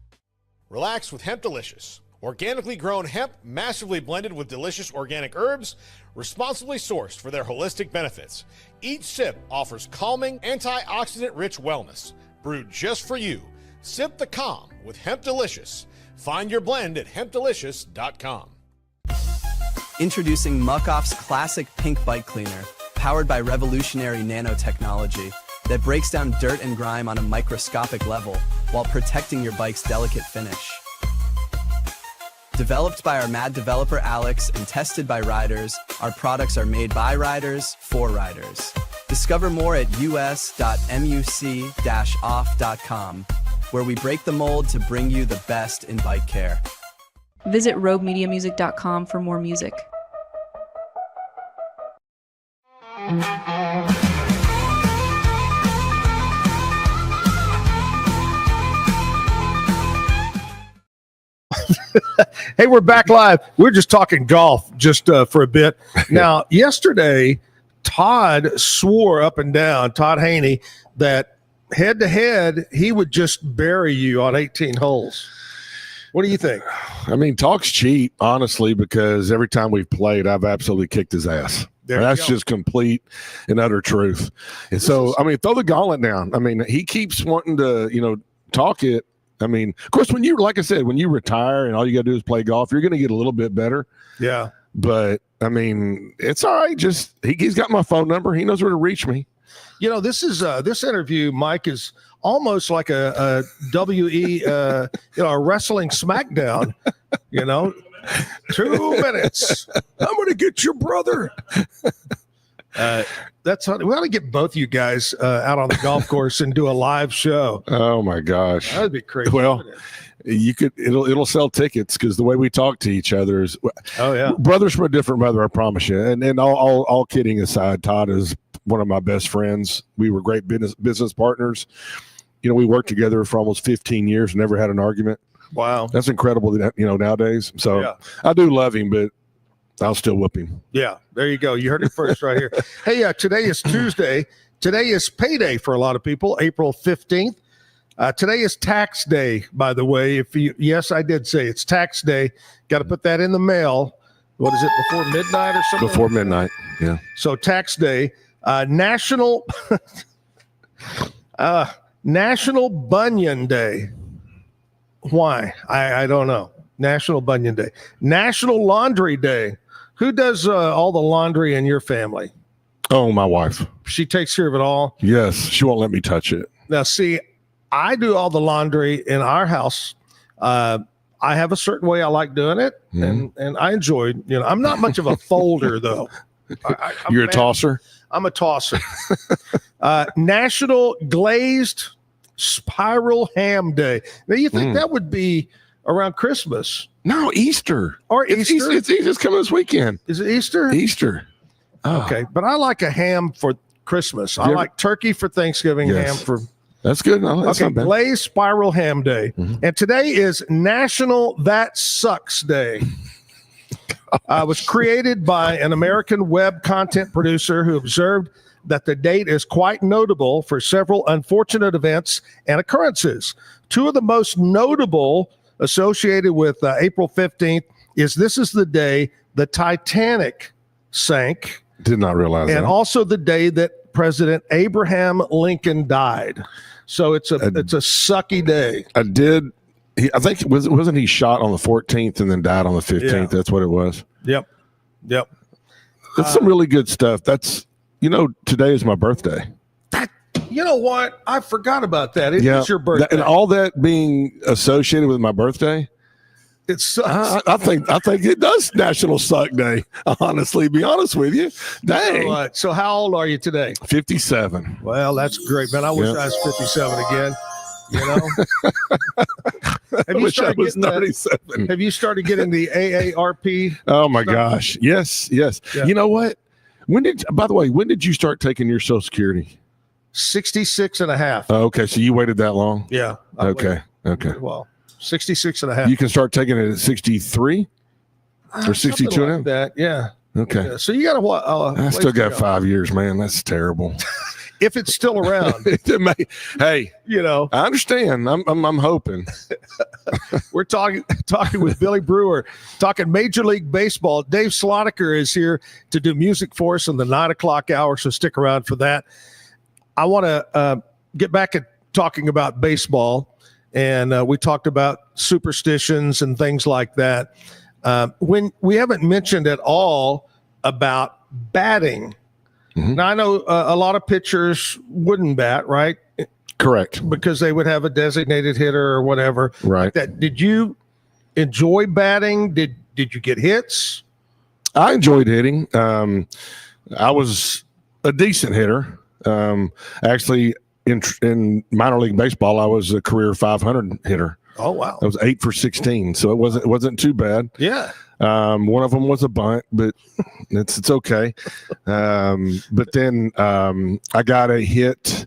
Relax with Hemp Delicious. Organically grown hemp, massively blended with delicious organic herbs, responsibly sourced for their holistic benefits. Each sip offers calming, antioxidant-rich wellness. Brewed just for you. Sip the calm with Hemp Delicious. Find your blend at hempdelicious.com. Introducing Muck-Off's classic pink bike cleaner, powered by revolutionary nanotechnology that breaks down dirt and grime on a microscopic level while protecting your bike's delicate finish. Developed by our mad developer Alex and tested by riders, our products are made by riders for riders. Discover more at us.muc-off.com, where we break the mold to bring you the best in bike care. Visit roguemediamusic.com for more music. Hey, we're back live. We're just talking golf just for a bit. Now, yesterday, Todd swore up and down, Todd Haney, that head-to-head, he would just bury you on 18 holes. What do you think? I mean, talk's cheap, honestly, because every time we've played, I've absolutely kicked his ass. That's just complete and utter truth. And so, I mean, throw the gauntlet down. I mean, he keeps wanting to, talk it. I mean, of course, when you, like I said, when you retire and all you got to do is play golf, you're going to get a little bit better. Yeah. But, I mean, it's all right. Just he's got my phone number. He knows where to reach me. This is this interview, Mike, is almost like a WE, a wrestling SmackDown, 2 minutes. I'm going to get your brother. That's we ought to get both you guys out on the golf course and do a live show. Oh my gosh, that'd be crazy. Well, you could. It'll sell tickets because the way we talk to each other is. Oh yeah, brothers from a different mother, I promise you. And all kidding aside, Todd is one of my best friends. We were great business partners. We worked together for almost 15 years, never had an argument. Wow, that's incredible. Nowadays. So yeah. I do love him, but I'll still whoop him. Yeah, there you go. You heard it first right here. Hey, today is Tuesday. Today is payday for a lot of people, April 15th. Today is tax day, by the way. Yes, I did say it's tax day. Got to put that in the mail. What is it, before midnight or something? Before midnight, yeah. So tax day. National Bunion Day. Why? I don't know. National Bunion Day. National Laundry Day. Who does all the laundry in your family? Oh, my wife. She takes care of it all? Yes. She won't let me touch it. Now, see, I do all the laundry in our house. I have a certain way I like doing it, and I enjoy, I'm not much of a folder, though. You're a tosser? I'm a tosser. National Glazed Spiral Ham Day. Now, you think that would be around Christmas? No, Easter. Or Easter? It's coming this weekend. Is it Easter? Easter. Oh. Okay, but I like a ham for Christmas. I like turkey for Thanksgiving, ham for... That's good. No, that's okay, Glazed Spiral Ham Day. And today is National That Sucks Day. Was created by an American web content producer who observed that the date is quite notable for several unfortunate events and occurrences. Two of the most notable associated with April 15th is this is the day the Titanic sank. Did not realize that. And also the day that President Abraham Lincoln died. So it's a sucky day. I think wasn't he shot on the 14th and then died on the 15th? Yeah. That's what it was. Yep. That's some really good stuff. Today is my birthday. You know what? I forgot about that. It is your birthday. And all that being associated with my birthday. It sucks. I think it does National Suck Day. Honestly, be honest with you. Dang. So how old are you today? 57. Well, that's great, man. I wish I was 57 again. You know. Have you started getting the AARP? Oh my gosh. Yes. Yeah. You know what? When did you start taking your Social Security? 66 and a half. Oh, okay. So you waited that long? Yeah. Okay. Well, 66 and a half. You can start taking it at 63 or 62 like that. Yeah. Okay. Yeah. So you got to I still got 5 years, man. That's terrible. If it's still around. Hey, I understand. I'm hoping. We're talking with Billy Brewer, talking Major League Baseball. Dave Slonaker is here to do music for us in the 9 o'clock hour, so stick around for that. I want to get back at talking about baseball, and we talked about superstitions and things like that. When we haven't mentioned at all about batting. Mm-hmm. Now, I know a lot of pitchers wouldn't bat, right? Correct. Because they would have a designated hitter or whatever. Right. Did you enjoy batting? Did you get hits? I enjoyed hitting. I was a decent hitter. Actually, in minor league baseball, I was a career 500 hitter. Oh wow! I was 8 for 16, so it wasn't too bad. Yeah. One of them was a bunt, but it's okay. But then I got a hit,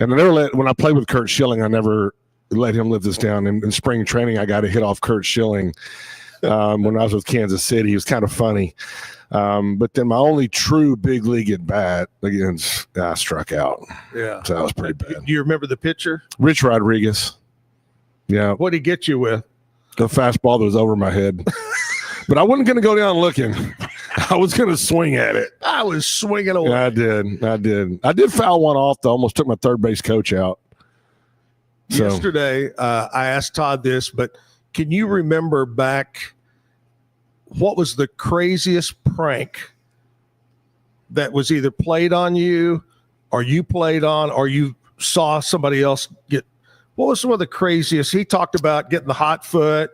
and when I played with Kurt Schilling, I never let him live this down. In spring training, I got a hit off Kurt Schilling when I was with Kansas City. He was kind of funny. But then my only true big league at bat I struck out. Yeah. So that was pretty bad. Do you remember the pitcher? Rich Rodriguez. Yeah. What'd he get you with? A fastball that was over my head. But I wasn't going to go down looking. I was going to swing at it. I was swinging away. I did. I did foul one off, though. Almost took my third base coach out. So. Yesterday, I asked Todd this, but can you remember back what was the craziest prank that was either played on you or you played on or you saw somebody else get? What was some of the craziest? He talked about getting the hot foot.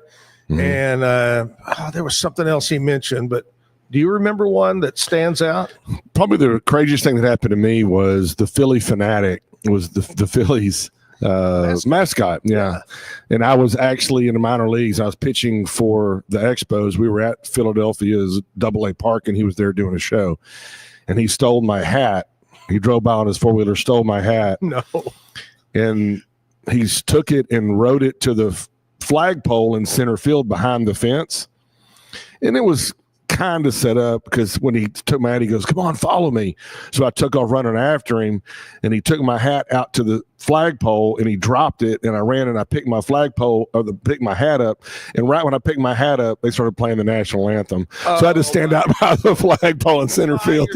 Mm-hmm. And there was something else he mentioned, but do you remember one that stands out? Probably the craziest thing that happened to me was the Philly Fanatic. It was the Phillies mascot. Yeah. And I was actually in the minor leagues. I was pitching for the Expos. We were at Philadelphia's AA Park, and he was there doing a show. And he stole my hat. He drove by on his four-wheeler, stole my hat. No. And he took it and rode it to the flagpole in center field behind the fence, and it was kind of set up because when he took my hat, he goes, "Come on, follow me." So I took off running after him, and he took my hat out to the flagpole and he dropped it, and I ran and I picked my picked my hat up, and right when I picked my hat up, they started playing the national anthem. So I had to stand out by the flagpole in center field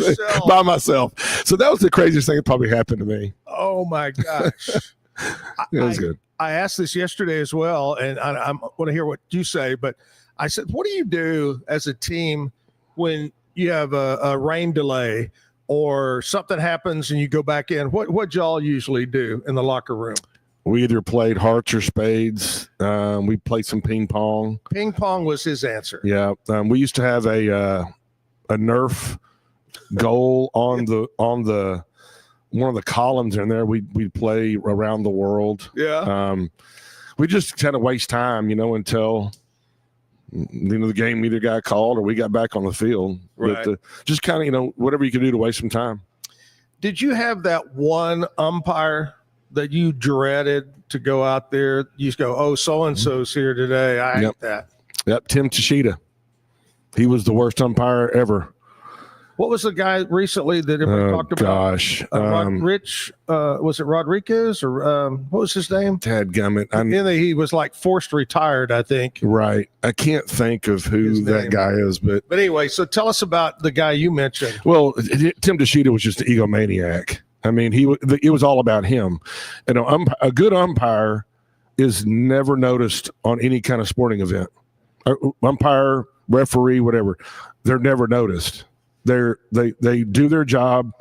by myself. So that was the craziest thing that probably happened to me. Oh my gosh. It was good. I asked this yesterday as well, and I want to hear what you say, but I said, what do you do as a team when you have a rain delay or something happens and you go back in? What y'all usually do in the locker room? We either played hearts or spades. We played some ping pong. Ping pong was his answer. Yeah. We used to have a Nerf goal on the one of the columns in there. We'd play around the world. Yeah. We just kind of waste time, until the game either got called or we got back on the field. Right. But, just kind of, whatever you could do to waste some time. Did you have that one umpire that you dreaded to go out there? You just go, oh, so-and-so's here today. I hate that. Yep. Tim Tashita. He was the worst umpire ever. What was the guy recently that everybody talked about? Gosh. Was it Rodriguez or what was his name? Dadgummit. He was like forced retired, I think. Right. I can't think of who that guy is, but anyway, so tell us about the guy you mentioned. Well, Tim DeShita was just an egomaniac. I mean, it was all about him. A good umpire is never noticed on any kind of sporting event. Umpire, referee, whatever, they're never noticed. They do their job,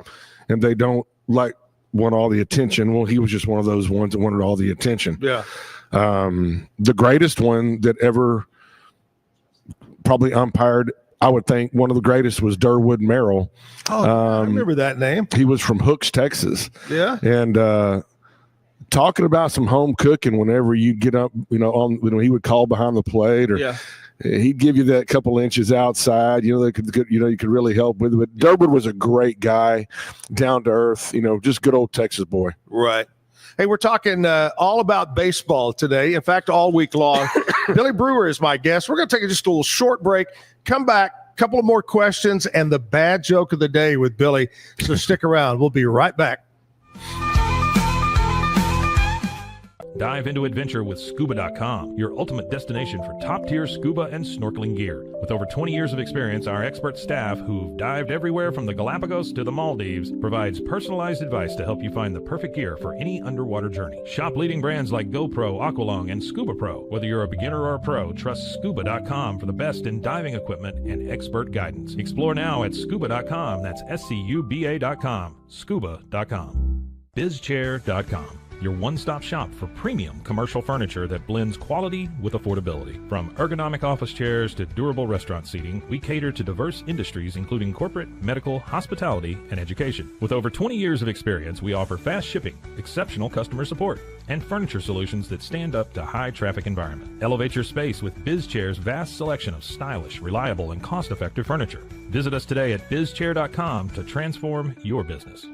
and they don't want all the attention. Well, he was just one of those ones that wanted all the attention. Yeah. The greatest one that ever probably umpired, I would think one of the greatest was Durwood Merrill. Oh, I remember that name. He was from Hooks, Texas. Yeah. And talking about some home cooking whenever you get up, he would call behind the plate, or he'd give you that couple inches outside, that you could really help with it. But Durwood was a great guy, down to earth, just good old Texas boy. Right. Hey, we're talking all about baseball today. In fact, all week long. Billy Brewer is my guest. We're going to take just a little short break, come back, a couple of more questions, and the bad joke of the day with Billy. So stick around. We'll be right back. Dive into adventure with scuba.com, your ultimate destination for top-tier scuba and snorkeling gear. With over 20 years of experience, our expert staff, who've dived everywhere from the Galapagos to the Maldives, provides personalized advice to help you find the perfect gear for any underwater journey. Shop leading brands like GoPro, Aqualung, and Scuba Pro. Whether you're a beginner or a pro, trust scuba.com for the best in diving equipment and expert guidance. Explore now at scuba.com. That's SCUBA.com. Scuba.com. BizChair.com. Your one-stop shop for premium commercial furniture that blends quality with affordability. From ergonomic office chairs to durable restaurant seating, we cater to diverse industries including corporate, medical, hospitality, and education. With over 20 years of experience, we offer fast shipping, exceptional customer support, and furniture solutions that stand up to high-traffic environment. Elevate your space with BizChair's vast selection of stylish, reliable, and cost-effective furniture. Visit us today at bizchair.com to transform your business.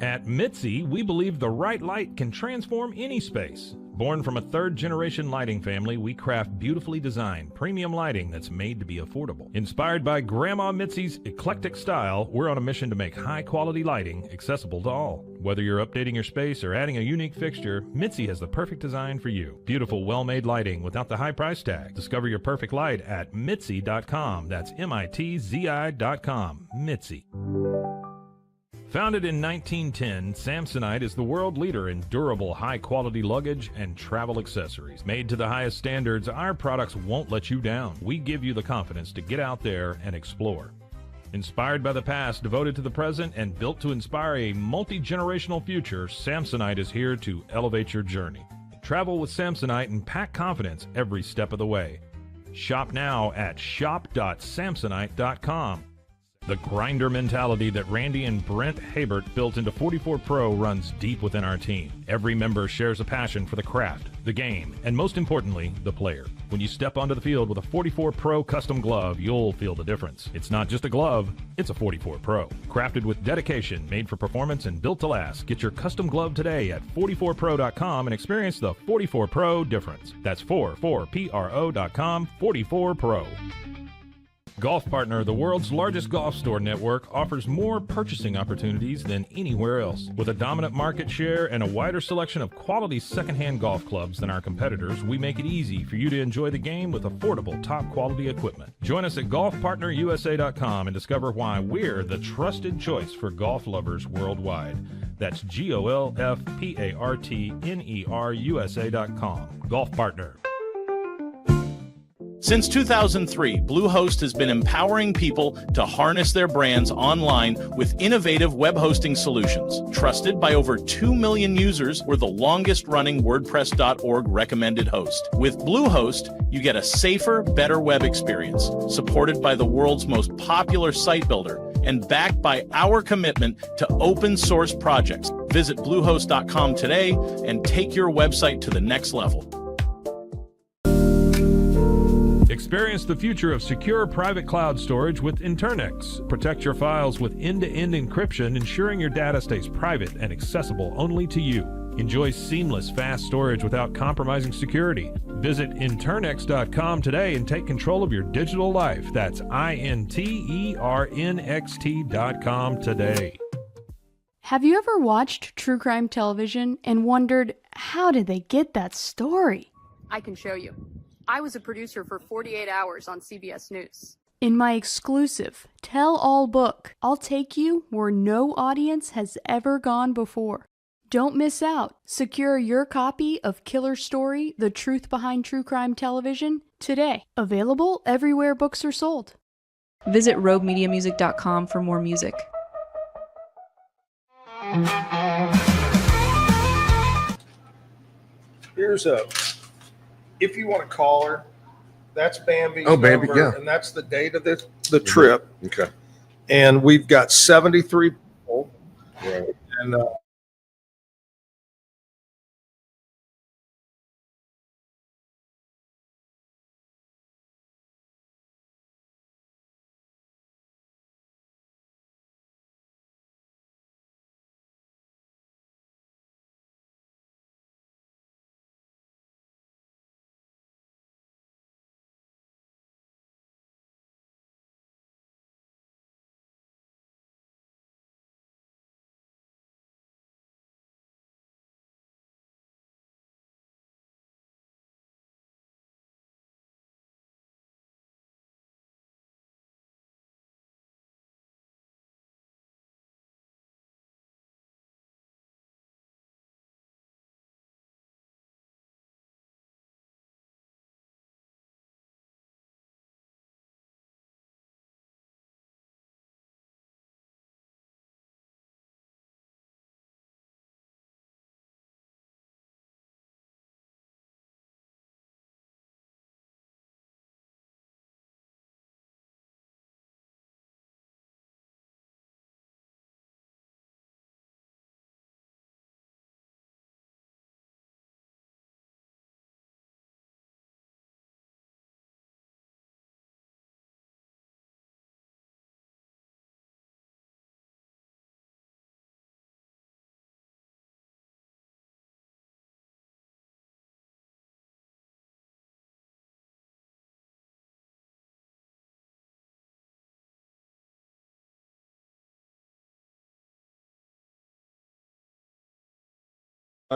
At Mitzi, we believe the right light can transform any space. Born from a third-generation lighting family, we craft beautifully designed, premium lighting that's made to be affordable. Inspired by Grandma Mitzi's eclectic style, we're on a mission to make high-quality lighting accessible to all. Whether you're updating your space or adding a unique fixture, Mitzi has the perfect design for you. Beautiful, well-made lighting without the high price tag. Discover your perfect light at Mitzi.com. That's MITZI.com. Mitzi. Founded in 1910, Samsonite is the world leader in durable, high-quality luggage and travel accessories. Made to the highest standards, our products won't let you down. We give you the confidence to get out there and explore. Inspired by the past, devoted to the present, and built to inspire a multi-generational future, Samsonite is here to elevate your journey. Travel with Samsonite and pack confidence every step of the way. Shop now at shop.samsonite.com. The grinder mentality that Randy and Brent Habert built into 44 Pro runs deep within our team. Every member shares a passion for the craft, the game, and most importantly, the player. When you step onto the field with a 44 Pro custom glove, you'll feel the difference. It's not just a glove, it's a 44 Pro. Crafted with dedication, made for performance, and built to last. Get your custom glove today at 44pro.com and experience the 44 Pro difference. That's 44pro.com, 44 Pro. Golf Partner, the world's largest golf store network, offers more purchasing opportunities than anywhere else. With a dominant market share and a wider selection of quality secondhand golf clubs than our competitors, we make it easy for you to enjoy the game with affordable, top-quality equipment. Join us at golfpartnerusa.com and discover why we're the trusted choice for golf lovers worldwide. That's GOLFPARTNERUSA.com. Golf Partner. Since 2003, Bluehost has been empowering people to harness their brands online with innovative web hosting solutions. Trusted by over 2 million users, we're the longest-running WordPress.org recommended host. With Bluehost, you get a safer, better web experience, supported by the world's most popular site builder, and backed by our commitment to open source projects. Visit Bluehost.com today and take your website to the next level. Experience the future of secure private cloud storage with Internix. Protect your files with end-to-end encryption, ensuring your data stays private and accessible only to you. Enjoy seamless, fast storage without compromising security. Visit internxt.com today and take control of your digital life. That's INTERNXT.com today. Have you ever watched true crime television and wondered, how did they get that story? I can show you. I was a producer for 48 Hours on CBS News. In my exclusive tell-all book, I'll take you where no audience has ever gone before. Don't miss out. Secure your copy of Killer Story: The Truth Behind True Crime Television today. Available everywhere books are sold. Visit roguemediamusic.com for more music. Here's if you want to call her, that's Bambi's Bambi, number, yeah. and that's the date of the trip. Okay. And we've got 73 people. Right. And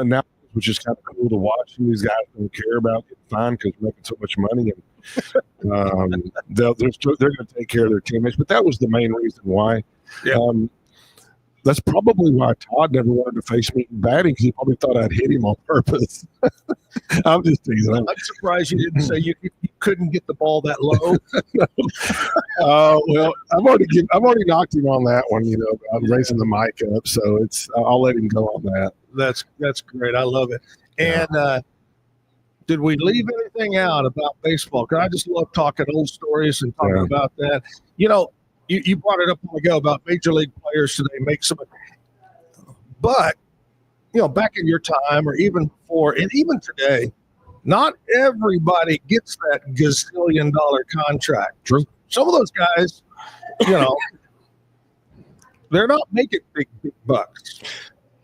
Now, which is kind of cool to watch. These guys don't care about getting fined because they're making so much money, and they're going to take care of their teammates. But that was the main reason why. Yeah. That's probably why Todd never wanted to face me in batting, because he probably thought I'd hit him on purpose. I'm just teasing. I'm surprised you didn't say you couldn't get the ball that low. Well, I've already knocked him on that one. I'm raising the mic up, so I'll let him go on that. That's great. I love it. And did we leave anything out about baseball? Because I just love talking old stories and talking about that. You brought it up a while ago about major league players today make some, but back in your time or even before, and even today, not everybody gets that gazillion-dollar contract. True. Some of those guys, they're not making big bucks.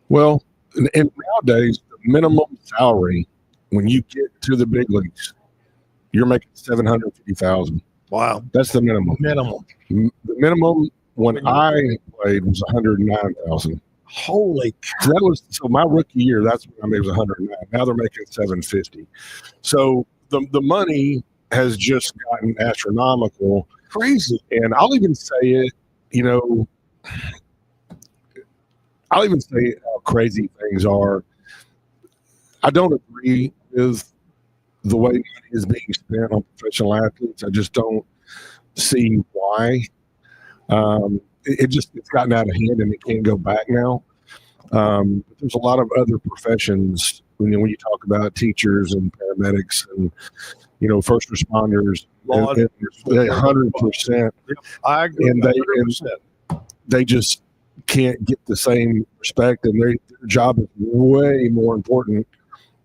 Well, and nowadays, the minimum salary when you get to the big leagues, you're making $750,000. Wow, that's the minimum. The minimum when I played was $109,000. Holy cow! So my rookie year, that's when I made was $109. Now they're making $750. So the money has just gotten astronomical, crazy. And I'll even say it. I'll even say how crazy things are. I don't agree with the way money is being spent on professional athletes. I just don't see why. It's gotten out of hand and it can't go back now. There's a lot of other professions when you talk about teachers and paramedics and first responders. 100%. I agree. And they just can't get the same respect, and their job is way more important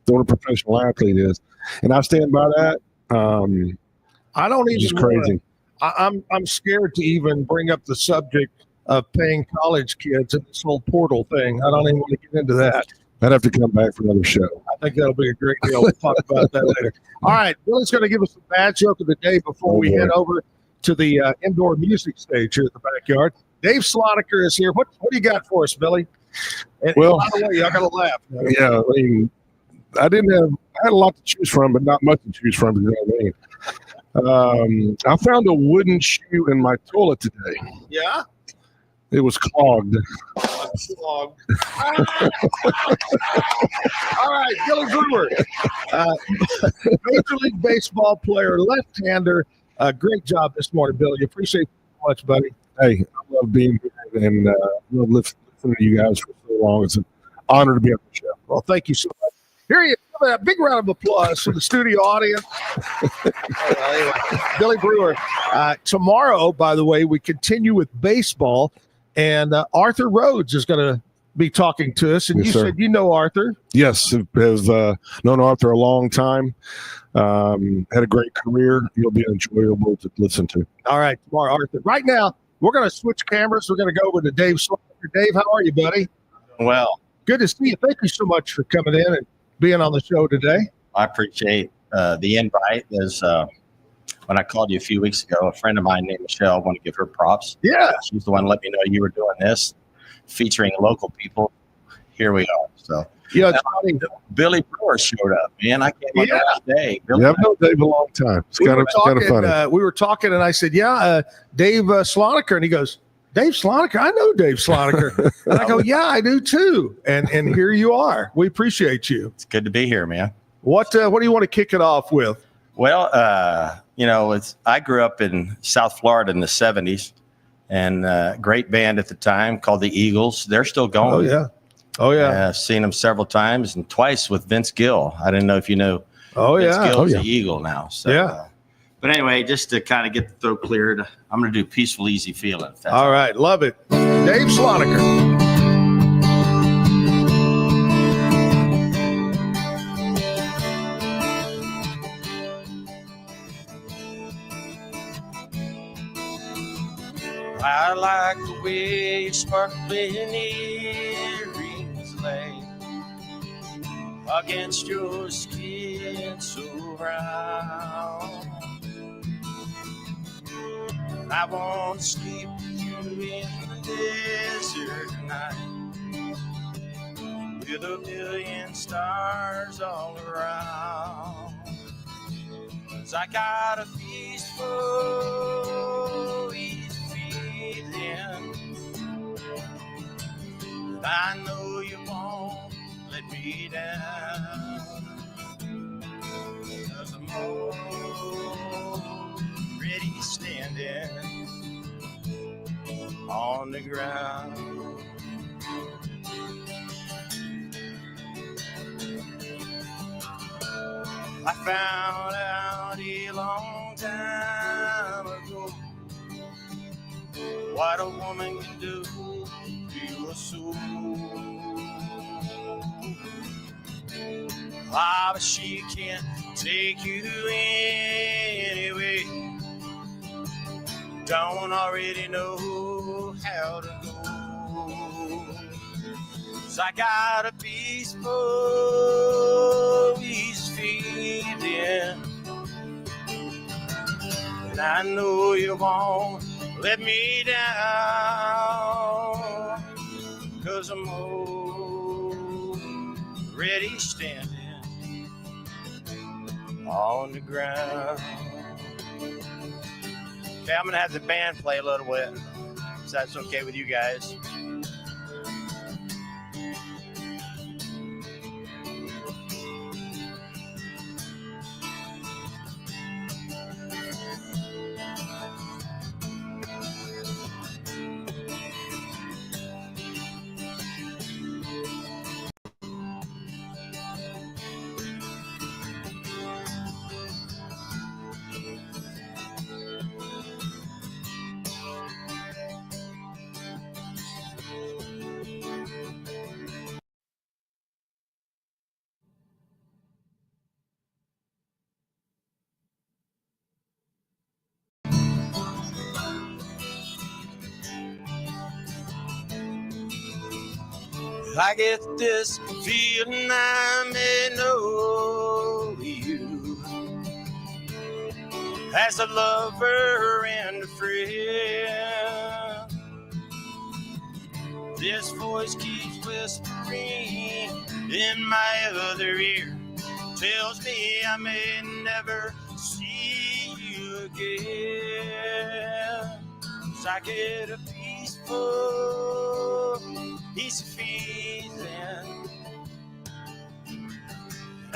than what a professional athlete is. And I stand by that. I don't even. Just crazy. I'm scared to even bring up the subject of paying college kids and this whole portal thing. I don't even want to get into that. I'd have to come back for another show. I think that'll be a great deal. We'll talk about that later. All right, Billy's going to give us some bad joke of the day before we head over to the indoor music stage here at the backyard. Dave Slonaker is here. What do you got for us, Billy? And Well, by the way, I got to laugh. Yeah, I mean, I had a lot to choose from, but not much to choose from. You know what I mean? I found a wooden shoe in my toilet today. Yeah? It was clogged. All right, Billy Brewer, Major League Baseball player, left-hander. Great job this morning, Billy. Appreciate it so much, buddy. Hey, I love being here and love listening to you guys for so long. It's an honor to be on the show. Well, thank you so much. Here you go. A big round of applause for the studio audience. Anyway, Billy Brewer. Tomorrow, by the way, we continue with baseball, and Arthur Rhodes is going to be talking to us. And Yes, you sir. said you know Arthur. Yes, has known Arthur a long time. Had a great career. He'll be enjoyable to listen to. All right, tomorrow, Arthur. Right now, we're going to switch cameras. We're going to go over to Dave Slonaker. Dave, how are you, buddy? Well, Good to see you. Thank you so much for coming in and being on the show today. I appreciate the invite. As when I called you a few weeks ago, a friend of mine named Michelle, I want to give her props. Yeah. She's the one who let me know you were doing this, featuring local people. Here we are. So, yeah, Billy Brewer showed up, man. I came on the last day. Billy, I've known Dave a long time. It's kind of funny. We were talking, and I said, Dave Slonaker. And he goes, Dave Slonaker? I know Dave Slonaker. And I go, yeah, I do too. And here you are. We appreciate you. It's good to be here, man. What do you want to kick it off with? Well, I grew up in South Florida in the 70s, and great band at the time called the Eagles. They're still going. Oh, yeah. Seen them several times, and twice with Vince Gill. I didn't know if you know. Vince Gill's the Eagle now. So, but anyway, just to kind of get the throat cleared, I'm going to do Peaceful, Easy Feeling. All right. Love it. Dave Slonaker. I like the way your sparkling earrings lay against your skin so brown. I want to sleep with you in the desert tonight, with a million stars all around. 'Cause I got a peaceful, easy feeling that I know you won't let me down. 'Cause I'm already standing on the ground. I found out a long time ago what a woman can do to your soul. Ah, but she can't take you anyway. Don't already know how to go. 'Cause I got a peaceful, easy feeling, and I know you won't let me down. 'Cause I'm already standing on the ground. Okay, I'm going to have the band play a little bit, if that's okay with you guys. I get this feeling I may know you as a lover and a friend. This voice keeps whispering in my other ear, tells me I may never see you again. So I get a peaceful, easy feeling.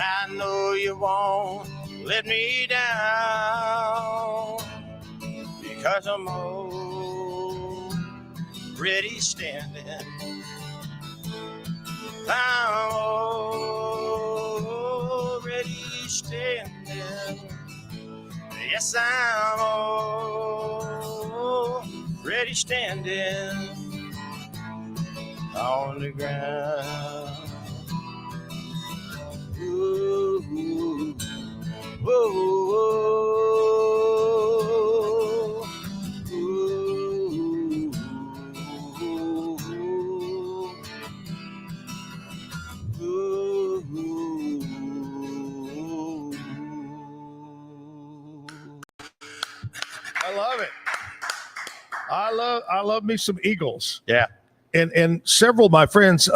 I know you won't let me down, because I'm already standing. I'm already standing. Yes, I'm already standing on the ground. Ooh, ooh, whoa, whoa, ooh, ooh, ooh. I love it. I love me some Eagles. Yeah. And several of my friends,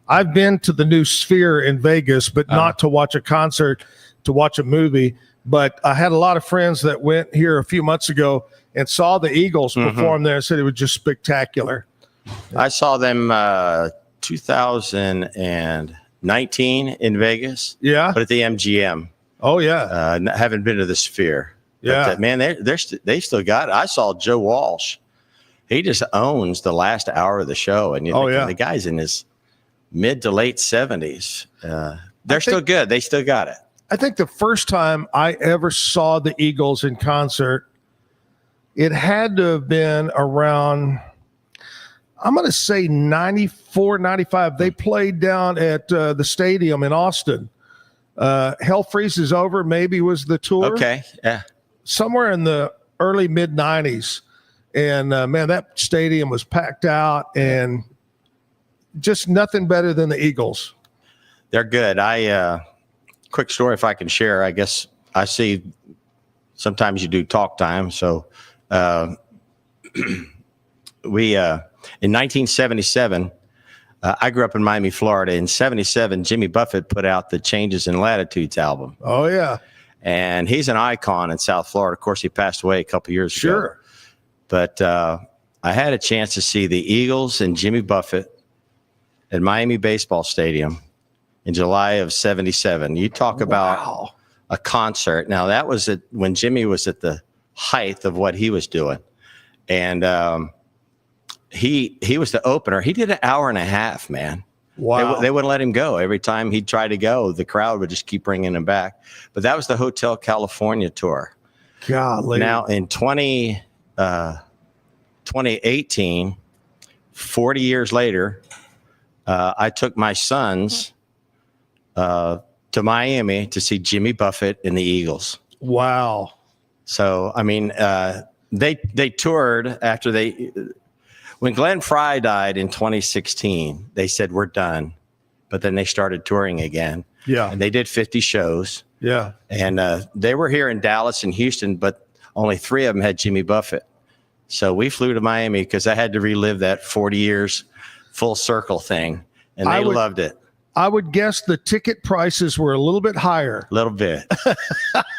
I've been to the new Sphere in Vegas, but not to watch a concert, to watch a movie. But I had a lot of friends that went here a few months ago and saw the Eagles perform there and said it was just spectacular. I saw them 2019 in Vegas. Yeah. But at the MGM. Oh, yeah. Haven't been to the Sphere. Yeah. But, man, they still got it. I saw Joe Walsh. He just owns the last hour of the show. And the guy's in his mid to late 70s. They're still good. They still got it. I think the first time I ever saw the Eagles in concert, it had to have been around, I'm going to say 94, 95. They played down at the stadium in Austin. Hell Freezes Over maybe was the tour. Okay, yeah. Somewhere in the early mid-90s. And, man, that stadium was packed out and just nothing better than the Eagles. They're good. Quick story if I can share. I guess I see sometimes you do talk time. So we in 1977, I grew up in Miami, Florida. In 77, Jimmy Buffett put out the Changes in Latitudes album. Oh, yeah. And he's an icon in South Florida. Of course, he passed away a couple years ago. Sure. But I had a chance to see the Eagles and Jimmy Buffett at Miami Baseball Stadium in July of 77. You talk about a concert. Now, that was when Jimmy was at the height of what he was doing. And he was the opener. He did an hour and a half, man. Wow. They wouldn't let him go. Every time he'd try to go, the crowd would just keep bringing him back. But that was the Hotel California tour. Golly. Now, in 2018, 40 years later, I took my sons to Miami to see Jimmy Buffett and the Eagles. Wow. So, I mean, they toured after when Glenn Fry died in 2016, they said, we're done. But then they started touring again. Yeah. And they did 50 shows. Yeah. And they were here in Dallas and Houston, but only 3 of them had Jimmy Buffett. So we flew to Miami because I had to relive that 40 years full circle thing. And they loved it. I would guess the ticket prices were a little bit higher. A little bit.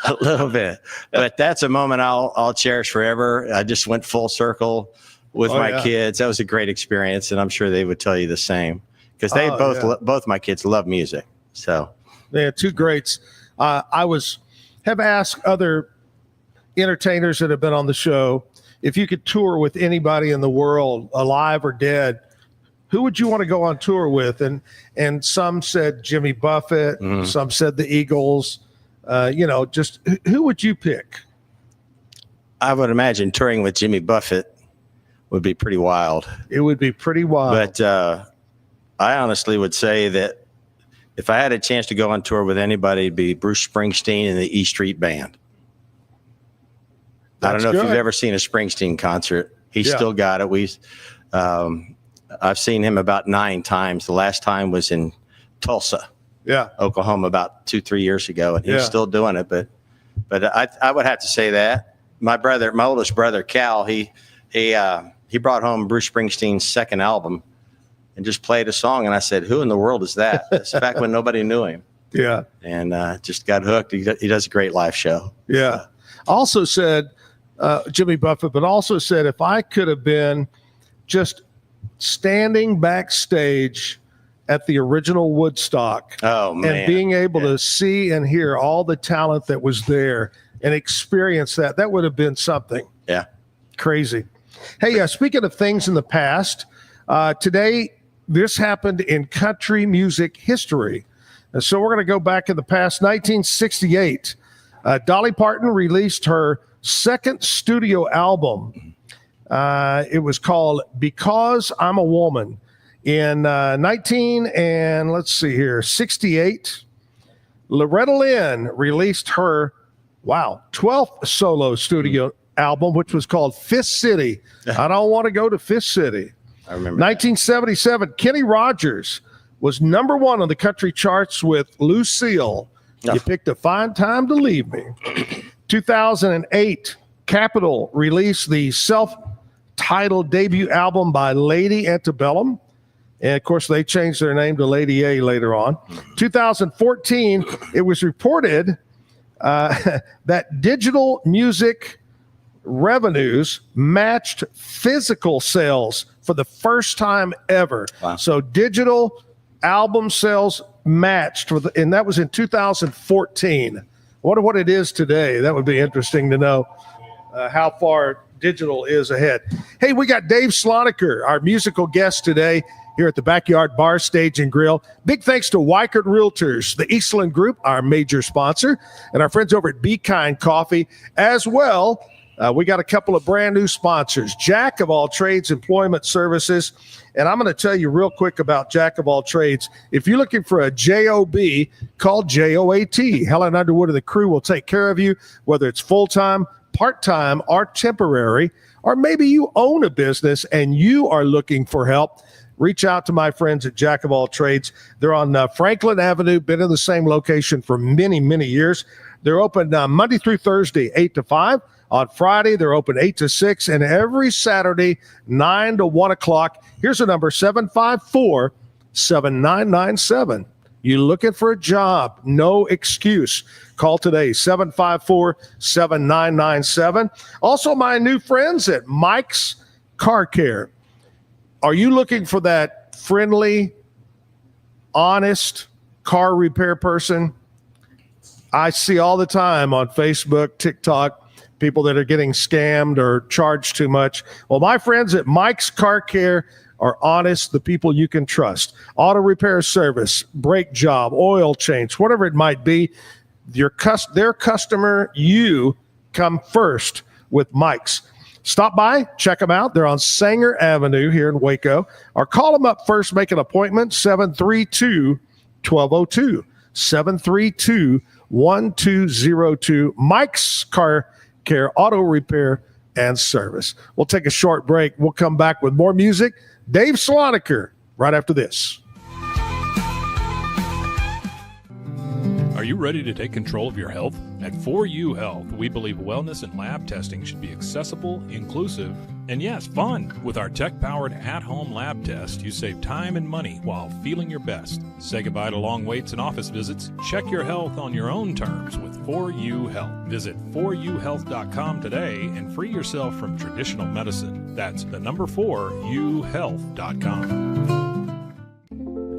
A little bit. But that's a moment I'll cherish forever. I just went full circle with my kids. That was a great experience. And I'm sure they would tell you the same because they both my kids love music. So yeah, 2 greats. Have asked other entertainers that have been on the show, if you could tour with anybody in the world, alive or dead, who would you want to go on tour with? And some said Jimmy Buffett, some said the Eagles. Just who would you pick? I would imagine touring with Jimmy Buffett would be pretty wild. It would be pretty wild. But I honestly would say that if I had a chance to go on tour with anybody, it'd be Bruce Springsteen and the E Street Band. I don't know if you've ever seen a Springsteen concert. He's still got it. I've seen him about 9 times. The last time was in Tulsa, Oklahoma, about 2-3 years ago, and he's still doing it. But I would have to say that my oldest brother Cal, he brought home Bruce Springsteen's second album and just played a song, and I said, "Who in the world is that?" It's back when nobody knew him. Yeah, and just got hooked. He does a great live show. Yeah, also said Jimmy Buffett, but also said if I could have been just standing backstage at the original Woodstock and being able to see and hear all the talent that was there and experience that would have been something. Yeah. Crazy. Hey, speaking of things in the past, today this happened in country music history. And so we're going to go back in the past, 1968. Dolly Parton released her second studio album. It was called Because I'm a Woman. In 68, Loretta Lynn released her 12th solo studio album, which was called Fifth City. I Don't Want to Go to Fifth City. I remember 1977, Kenny Rogers was number 1 on the country charts with Lucille. You picked a fine time to leave me. 2008, Capitol released the self-titled debut album by Lady Antebellum. And, of course, they changed their name to Lady A later on. 2014, it was reported that digital music revenues matched physical sales for the first time ever. Wow. So digital album sales matched, and that was in 2014. I wonder what it is today. That would be interesting to know how far digital is ahead. Hey, we got Dave Slonaker, our musical guest today here at the Backyard Bar, Stage and Grill. Big thanks to Waco Realtors, the Eastland Group, our major sponsor, and our friends over at Be Kind Coffee as well. We got a couple of brand new sponsors, Jack of All Trades Employment Services. And I'm going to tell you real quick about Jack of All Trades. If you're looking for a JOB, call JOAT. Helen Underwood and the crew will take care of you, whether it's full-time, part-time, or temporary, or maybe you own a business and you are looking for help. Reach out to my friends at Jack of All Trades. They're on Franklin Avenue, been in the same location for many, many years. They're open Monday through Thursday, 8 to 5. On Friday, they're open 8 to 6, and every Saturday, 9 to 1 o'clock. Here's the number, 754-7997. You looking for a job? No excuse. Call today, 754-7997. Also, my new friends at Mike's Car Care. Are you looking for that friendly, honest car repair person? I see all the time on Facebook, TikTok, people that are getting scammed or charged too much. Well, my friends at Mike's Car Care are honest, the people you can trust. Auto repair service, brake job, oil change, whatever it might be, their customer, you come first with Mike's. Stop by, check them out. They're on Sanger Avenue here in Waco. Or call them up first, make an appointment, 732-1202. 732-1202. Mike's Car Care, auto repair and service. We'll take a short break. We'll come back with more music. Dave Slonaker right after this. Are you ready to take control of your health? At 4U Health, we believe wellness and lab testing should be accessible, inclusive, and yes, fun. With our tech-powered at-home lab test, you save time and money while feeling your best. Say goodbye to long waits and office visits. Check your health on your own terms with 4U Health. Visit 4uhealth.com today and free yourself from traditional medicine. That's the number 4uhealth.com.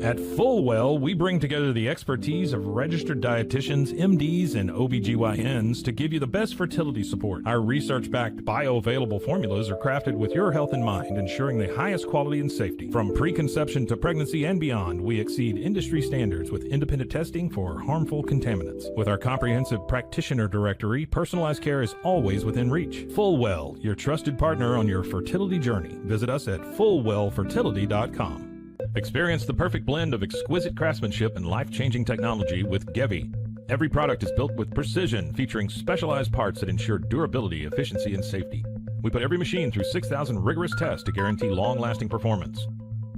At Fullwell, we bring together the expertise of registered dietitians, MDs, and OBGYNs to give you the best fertility support. Our research-backed bioavailable formulas are crafted with your health in mind, ensuring the highest quality and safety. From preconception to pregnancy and beyond, we exceed industry standards with independent testing for harmful contaminants. With our comprehensive practitioner directory, personalized care is always within reach. Fullwell, your trusted partner on your fertility journey. Visit us at fullwellfertility.com. Experience the perfect blend of exquisite craftsmanship and life-changing technology with Gevi. Every product is built with precision, featuring specialized parts that ensure durability, efficiency, and safety. We put every machine through 6,000 rigorous tests to guarantee long-lasting performance.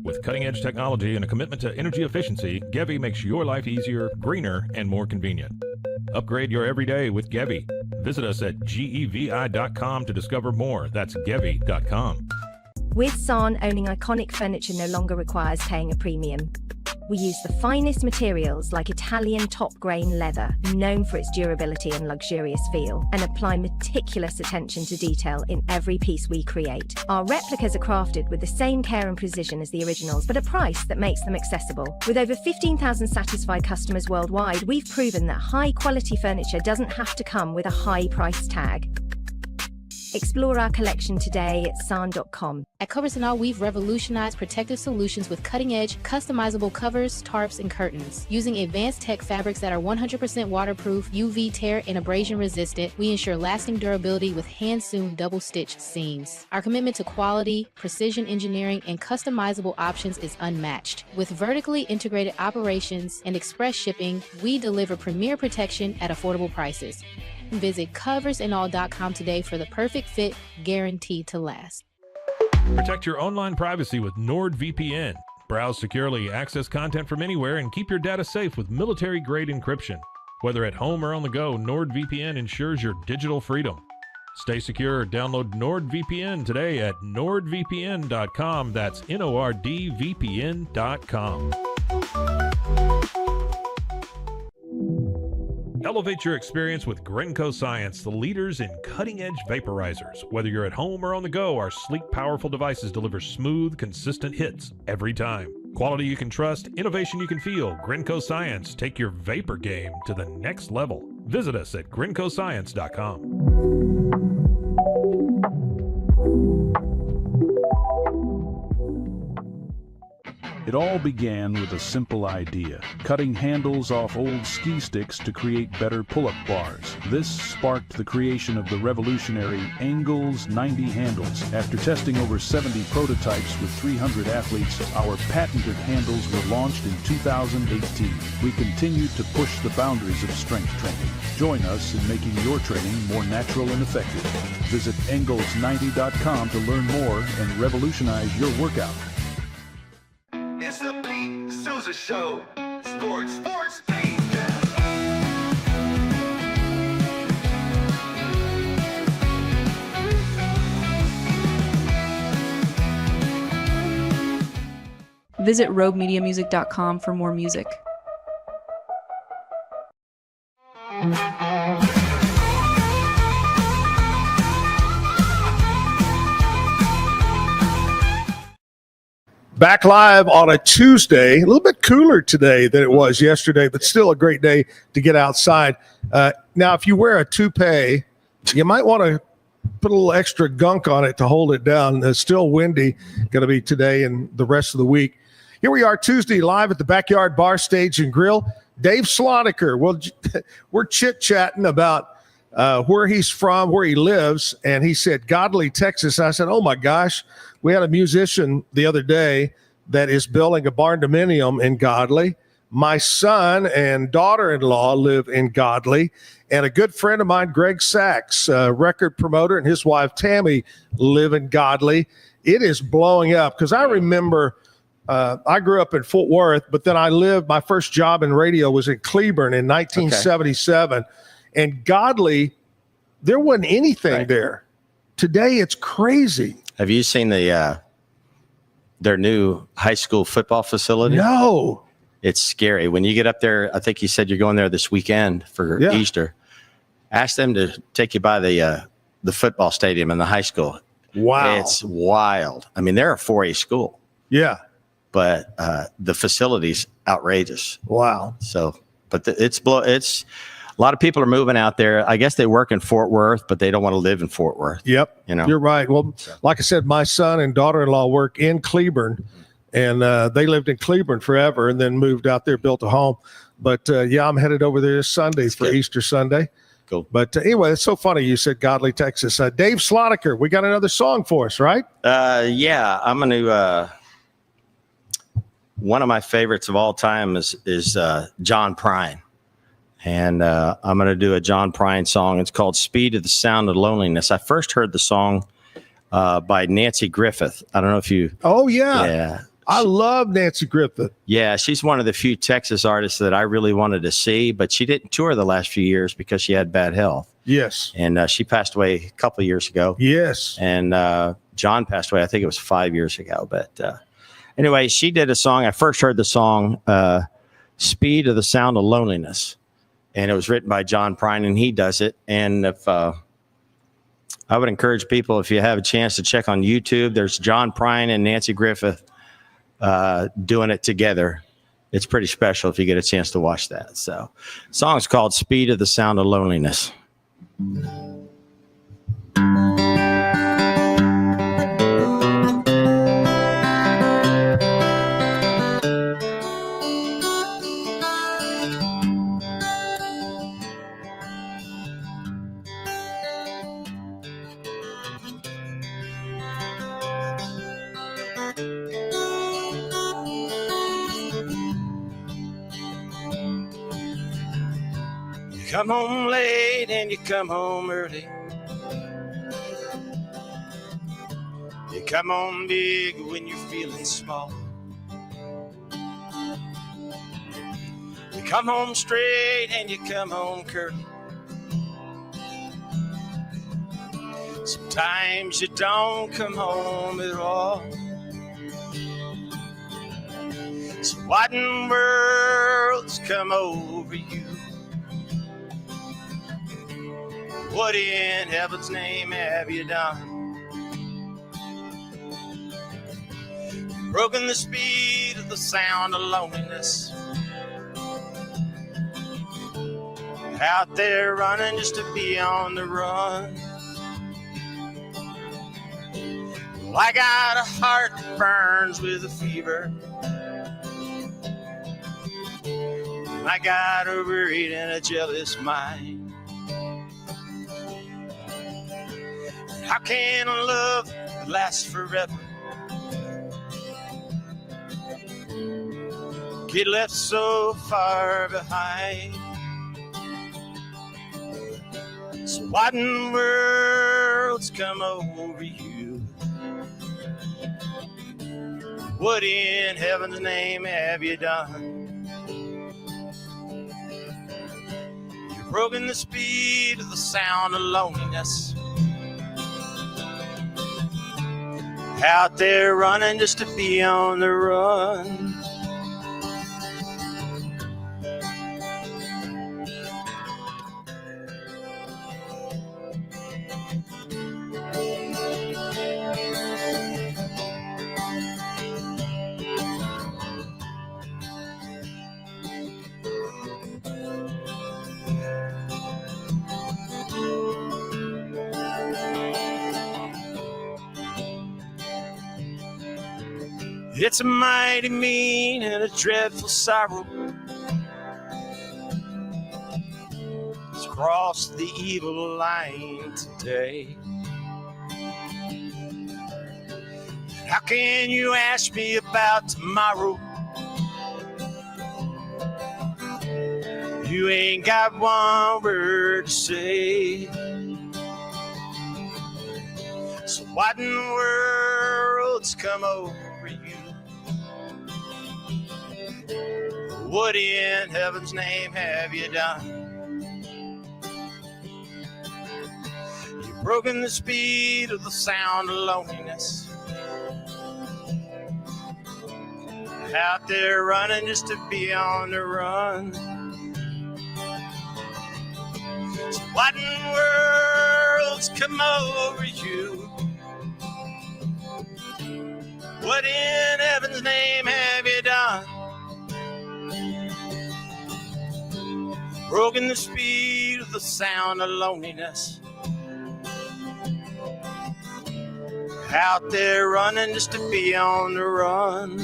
With cutting-edge technology and a commitment to energy efficiency, Gevi makes your life easier, greener, and more convenient. Upgrade your everyday with Gevi. Visit us at gevi.com to discover more. That's gevi.com. With San, owning iconic furniture no longer requires paying a premium. We use the finest materials like Italian top-grain leather, known for its durability and luxurious feel, and apply meticulous attention to detail in every piece we create. Our replicas are crafted with the same care and precision as the originals, but a price that makes them accessible. With over 15,000 satisfied customers worldwide, we've proven that high-quality furniture doesn't have to come with a high price tag. Explore our collection today at san.com. At Covers & All, we've revolutionized protective solutions with cutting-edge, customizable covers, tarps, and curtains. Using advanced tech fabrics that are 100% waterproof, UV tear, and abrasion resistant, we ensure lasting durability with hand-sewn double-stitch seams. Our commitment to quality, precision engineering, and customizable options is unmatched. With vertically integrated operations and express shipping, we deliver premier protection at affordable prices. Visit coversandall.com today for the perfect fit, guaranteed to last. Protect your online privacy with NordVPN. Browse securely, access content from anywhere, and keep your data safe with military-grade encryption. Whether at home or on the go, NordVPN ensures your digital freedom. Stay secure. Download NordVPN today at nordvpn.com. That's NORDVPN.com. Elevate your experience with Grenco Science, the leaders in cutting-edge vaporizers. Whether you're at home or on the go, our sleek, powerful devices deliver smooth, consistent hits every time. Quality you can trust, innovation you can feel. Grenco Science, take your vapor game to the next level. Visit us at grencoscience.com. It all began with a simple idea, cutting handles off old ski sticks to create better pull-up bars. This sparked the creation of the revolutionary Angles 90 handles. After testing over 70 prototypes with 300 athletes, our patented handles were launched in 2018. We continue to push the boundaries of strength training. Join us in making your training more natural and effective. Visit angles90.com to learn more and revolutionize your workout. It's the Pete Souza Show. Sports. Visit roguemediamusic.com for more music. Back live on a Tuesday, a little bit cooler today than it was yesterday, but still a great day to get outside. Now, if you wear a toupee, you might want to put a little extra gunk on it to hold it down. It's still windy, going to be today and the rest of the week. Here we are Tuesday live at the Backyard Bar, Stage and Grill. Dave Slonaker, we're chit-chatting about where he's from, where he lives, and he said Godley, Texas. I said, oh my gosh, we had a musician the other day that is building a barn dominium in Godley. My son and daughter-in-law live in Godley, and a good friend of mine, Greg Sachs, record promoter, and his wife Tammy live in Godley. It is blowing up because I remember I grew up in Fort Worth, but then my first job in radio was in Cleburne in 1977. Okay. And Godley, there wasn't anything there. Today, it's crazy. Have you seen their new high school football facility? No. It's scary. When you get up there, I think you said you're going there this weekend for Easter. Ask them to take you by the football stadium in the high school. Wow. It's wild. I mean, they're a 4A school. Yeah. But the facility's outrageous. Wow. So, but it's a lot of people are moving out there. I guess they work in Fort Worth, but they don't want to live in Fort Worth. Yep. You know, you're right. Well, like I said, my son and daughter-in-law work in Cleburne, and they lived in Cleburne forever and then moved out there, built a home. But I'm headed over there this Sunday for Easter Sunday. Cool. But anyway, it's so funny you said Godley, Texas. Dave Slonaker, we got another song for us, right? Yeah, I'm going to. One of my favorites of all time is John Prine. And I'm going to do a John Prine song. It's called Speed of the Sound of Loneliness. I first heard the song by Nancy Griffith. I don't know if you... Oh, yeah. Yeah. I love Nancy Griffith. Yeah, she's one of the few Texas artists that I really wanted to see, but she didn't tour the last few years because she had bad health. Yes. And she passed away a couple of years ago. Yes. And John passed away, I think it was 5 years ago. But anyway, she did a song. I first heard the song, Speed of the Sound of Loneliness. And it was written by John Prine, and he does it. And if I would encourage people, if you have a chance to check on YouTube, there's John Prine and Nancy Griffith doing it together. It's pretty special if you get a chance to watch that. So the song's called Speed of the Sound of Loneliness. You come home late and you come home early. You come home big when you're feeling small. You come home straight and you come home curly. Sometimes you don't come home at all. So what in the world's come over you? What in heaven's name have you done? You've broken the speed of the sound of loneliness. Out there running just to be on the run. Well, I got a heart that burns with a fever. And I got a worried and a jealous mind. How can a love that lasts forever get left so far behind? So what in the world's come over you? What in heaven's name have you done? You've broken the speed of the sound of loneliness. Out there running just to be on the run. It's a mighty mean and a dreadful sorrow. It's crossed the evil line today. How can you ask me about tomorrow? You ain't got one word to say. So what in the world's come over you? What in heaven's name have you done? You've broken the speed of the sound of loneliness. Out there running just to be on the run. So what in the world's come over you? What in heaven's name have you done? Broken the speed of the sound of loneliness. Out there running just to be on the run.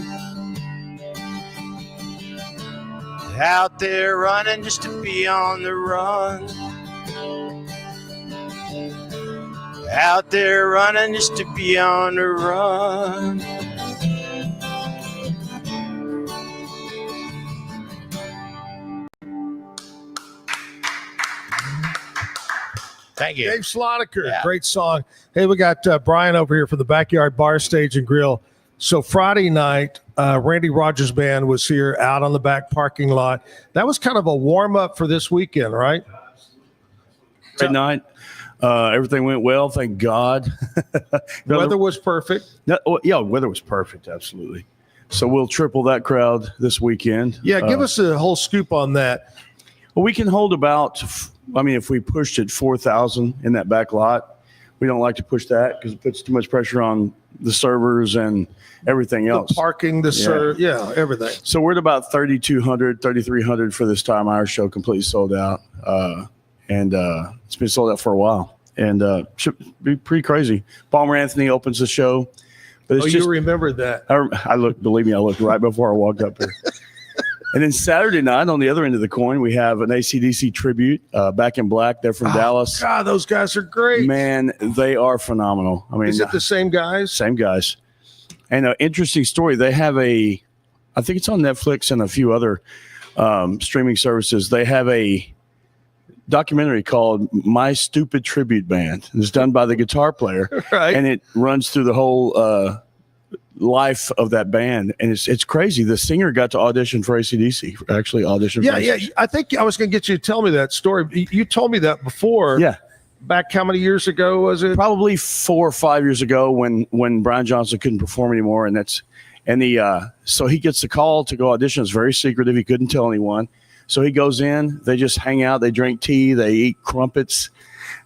Out there running just to be on the run. Out there running just to be on the run. Thank you. Dave Slonaker, great song. Hey, we got Brian over here from the Backyard Bar, Stage and Grill. So Friday night, Randy Rogers Band was here out on the back parking lot. That was kind of a warm-up for this weekend, right? Great night. Everything went well, thank God. Weather was perfect. Weather was perfect, absolutely. So we'll triple that crowd this weekend. Yeah, give us a whole scoop on that. Well, we can hold about, if we pushed it 4,000 in that back lot, we don't like to push that because it puts too much pressure on the servers and everything else. The parking, everything. So we're at about 3,200, 3,300 for this time. Our show completely sold out. And it's been sold out for a while. And should be pretty crazy. Palmer Anthony opens the show. But you remember that. I looked right before I walked up here. And then Saturday night, on the other end of the coin, we have an AC/DC tribute, Back in Black. They're from Dallas. God, those guys are great. Man, they are phenomenal. I mean, is it the same guys? Same guys. And an interesting story. They have I think it's on Netflix and a few other streaming services. They have a documentary called My Stupid Tribute Band. It's done by the guitar player. Right. And it runs through the whole life of that band, and it's crazy. The singer got to audition for AC/DC. Actually, audition. Yeah. I think I was going to get you to tell me that story. You told me that before. Yeah. Back how many years ago was it? Probably 4 or 5 years ago when Brian Johnson couldn't perform anymore, so he gets the call to go audition. It's very secretive. He couldn't tell anyone. So he goes in. They just hang out. They drink tea. They eat crumpets.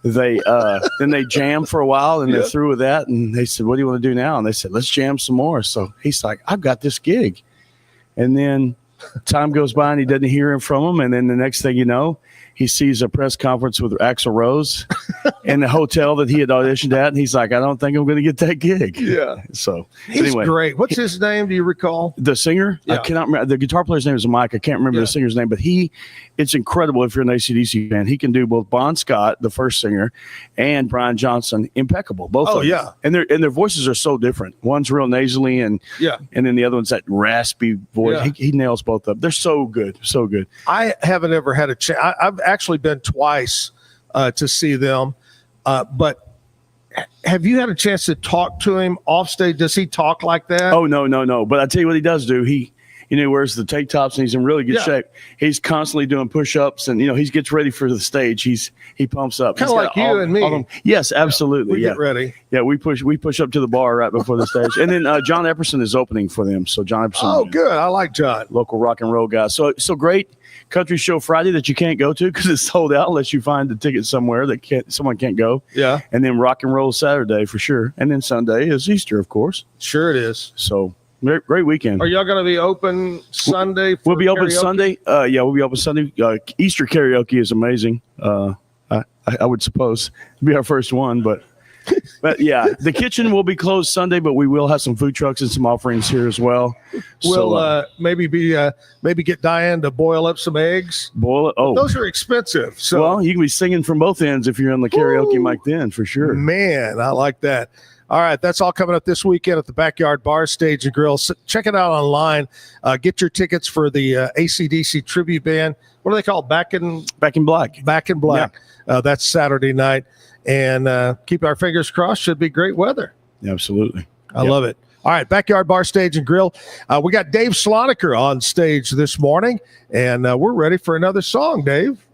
They then they jam for a while, and they're through with that. And they said, "What do you want to do now?" And they said, "Let's jam some more." So he's like, "I've got this gig." And then time goes by, and he doesn't hear from him. And then the next thing you know, he sees a press conference with Axl Rose in the hotel that he had auditioned at, and he's like, "I don't think I'm going to get that gig." Yeah. So he's anyway, great. What's his name? Do you recall? The singer? Yeah. I cannot remember. The guitar player's name is Mike. I can't remember the singer's name, but it's incredible if you're an AC/DC fan. He can do both Bon Scott, the first singer, and Brian Johnson, impeccable. Both of them. Yeah. And their voices are so different. One's real nasally, and then the other one's that raspy voice. Yeah. He nails both of them. They're so good. So good. I haven't ever had a chance. I've actually been twice to see them, but have you had a chance to talk to him off stage? Does he talk like that? Oh, no. But I tell you what he does do. He wears the tank tops, and he's in really good shape. He's constantly doing push-ups, and he gets ready for the stage. He pumps up. Kind of like you and me. Yes, absolutely. We get ready. Yeah, we push up to the bar right before the stage. And then John Epperson is opening for them. So John Epperson. Oh, good. I like John. Local rock and roll guy. So great country show Friday that you can't go to because it's sold out unless you find the ticket somewhere that someone can't go. Yeah. And then rock and roll Saturday for sure. And then Sunday is Easter, of course. Sure it is. So great weekend. Are y'all going to be open Sunday? We'll be open karaoke? Sunday. We'll be open Sunday. Easter karaoke is amazing. I would suppose it'll be our first one, but yeah, the kitchen will be closed Sunday, but we will have some food trucks and some offerings here as well. We'll maybe get Diane to boil up some eggs. Boil it. Oh, those are expensive. So well, you can be singing from both ends if you're on the karaoke mic then, for sure. Man, I like that. All right, that's all coming up this weekend at the Backyard Bar, Stage and Grill. Check it out online. Get your tickets for the AC/DC tribute band. What are they called? Back in Black. Back in Black. Yeah. That's Saturday night. And keep our fingers crossed. Should be great weather. Absolutely. I love it. All right, Backyard Bar, Stage and Grill. We got Dave Sloniker on stage this morning, and we're ready for another song, Dave.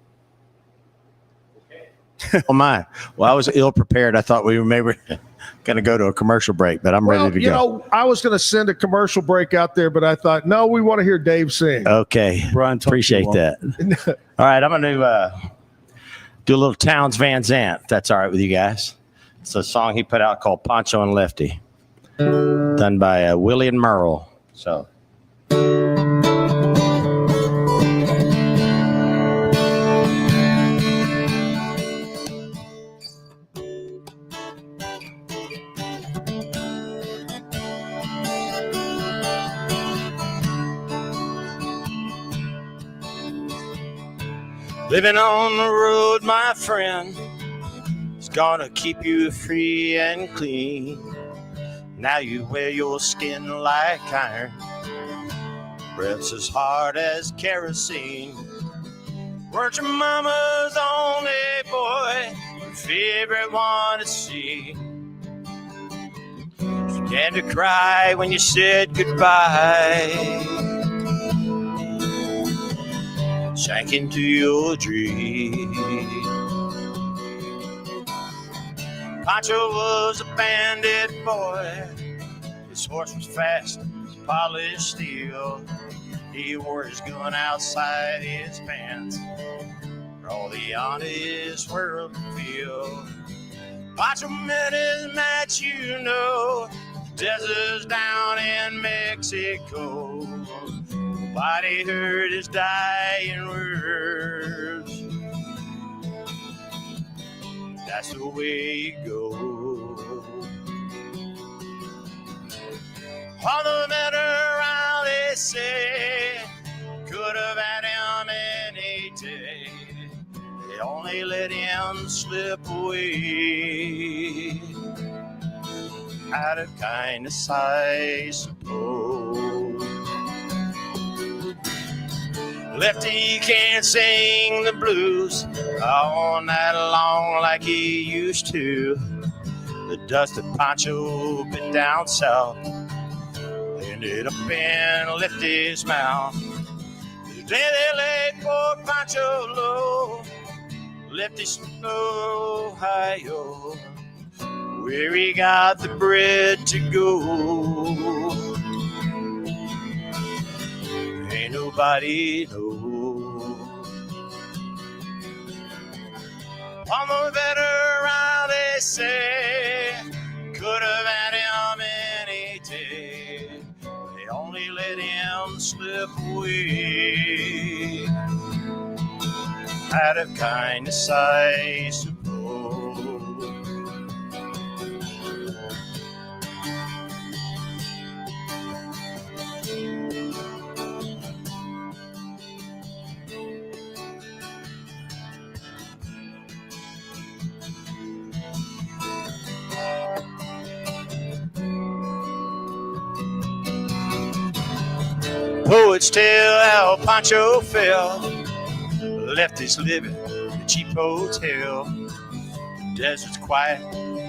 Oh, my. Well, I was ill prepared. I thought we were maybe going to go to a commercial break, but I'm ready to go. I was going to send a commercial break out there, but I thought, no, we want to hear Dave sing. Okay. Brian, appreciate that. All right, I'm going to do a little Townes Van Zandt, if that's all right with you guys. It's a song he put out called Poncho and Lefty, done by Willie and Merle. So. Living on the road, my friend, is gonna keep you free and clean. Now you wear your skin like iron, breath's as hard as kerosene. Weren't your mama's only boy, your favorite one to see? She began to cry when you said goodbye. Sank into your dream. Pancho was a bandit boy. His horse was fast as polished steel. He wore his gun outside his pants for all the honest world to feel. Pancho met his match, you know, deserts down in Mexico. Nobody heard his dying words. That's the way it goes. On the Mediterranean, they say, could have had him any day. They only let him slip away. Out of kindness, I suppose. Lefty can't sing the blues all night long like he used to. The dust of Pancho been down south ended up in Lefty's mouth. The day they laid poor Pancho low, Lefty's Ohio, where he got the bread to go. Ain't nobody knows. On the veteran, they say, could have had him any day. They only let him slip away. Out of kindness, I suppose. Poets tell how Pancho fell, left his living in a cheap hotel. The desert's quiet,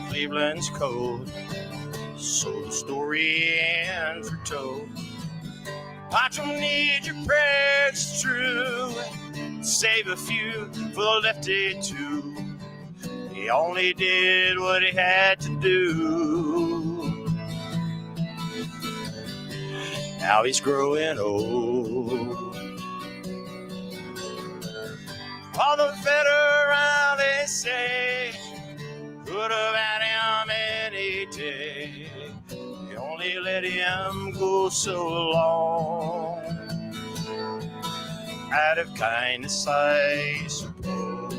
Cleveland's cold, so the story ends for told. Pancho needs your prayers true, save a few for the lefty too. He only did what he had to do. Now he's growing old. All the veterans, they say, could have had him any day. They only let him go so long. Out of kindness, I suppose.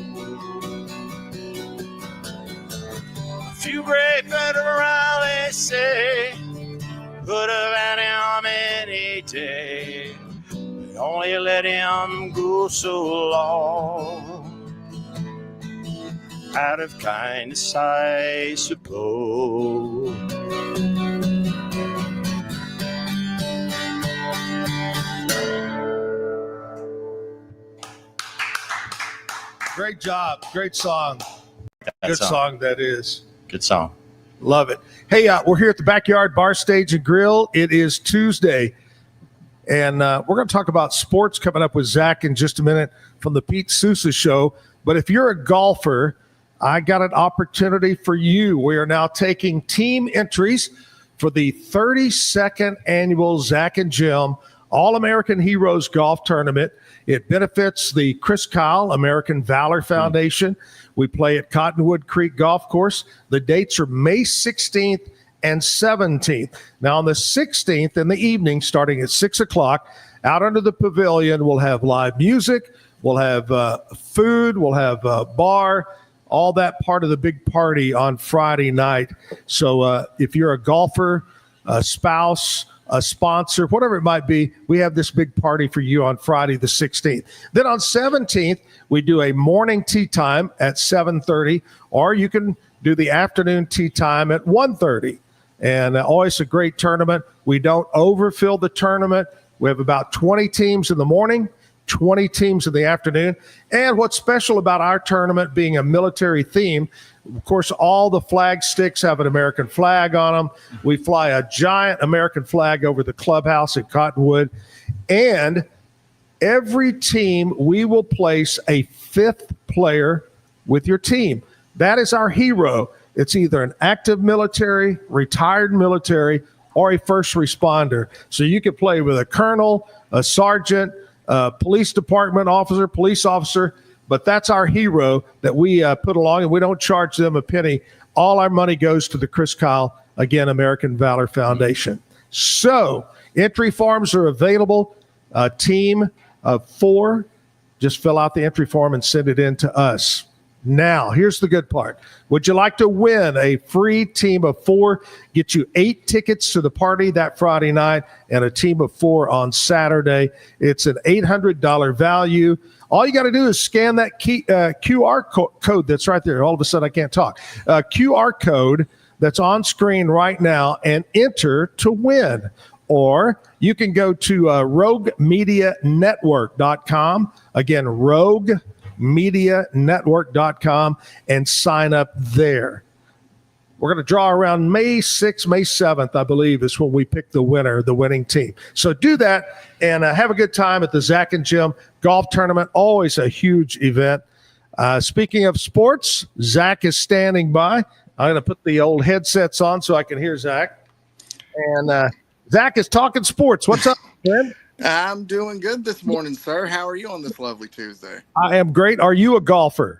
A few great veterans, they say, could have had him any day. They only let him go so long. Out of kindness, I suppose. Great job. Great song. Good song that is. Good song. Love it. Hey, we're here at the Backyard Bar Stage and Grill. It is Tuesday, and we're going to talk about sports coming up with Zach in just a minute from the Pete Sousa Show. But if you're a golfer, I got an opportunity for you. We are now taking team entries for the 32nd annual Zach and Jim All-American Heroes Golf Tournament. It benefits the Chris Kyle American Valor Foundation. We play at Cottonwood Creek Golf Course. The dates are May 16th and 17th. Now, on the 16th in the evening, starting at 6 o'clock, out under the pavilion, we'll have live music, we'll have food, we'll have a bar, all that part of the big party on Friday night. So if you're a golfer, a spouse, a sponsor, whatever it might be, we have this big party for you on Friday the 16th. Then on 17th, we do a morning tee time at 7:30, or you can do the afternoon tee time at 1:30. And always a great tournament. We don't overfill the tournament. We have about 20 teams in the morning, 20 teams in the afternoon. And what's special about our tournament being a military theme, of course, all the flag sticks have an American flag on them. We fly a giant American flag over the clubhouse at Cottonwood. And every team, we will place a 5th player with your team. That is our hero. It's either an active military, retired military, or a first responder. So you can play with a colonel, a sergeant, a police department officer, police officer, but that's our hero that we put along, and we don't charge them a penny. All our money goes to the Chris Kyle, again, American Valor Foundation. So entry forms are available. A team of 4, just fill out the entry form and send it in to us. Now, here's the good part. Would you like to win a free team of 4? Get you 8 tickets to the party that Friday night and a team of 4 on Saturday. It's an $800 value. All you got to do is scan that QR code that's right there. All of a sudden, I can't talk. QR code that's on screen right now and enter to win. Or you can go to roguemedianetwork.com. Again, roguemedianetwork.com and sign up there. We're going to draw around May 6th, May 7th, I believe, is when we pick the winner, the winning team. So do that and have a good time at the Zack and Jim Golf Tournament. Always a huge event. Speaking of sports, Zack is standing by. I'm going to put the old headsets on so I can hear Zack. And Zack is talking sports. What's up, man? I'm doing good this morning, sir. How are you on this lovely Tuesday? I am great. Are you a golfer?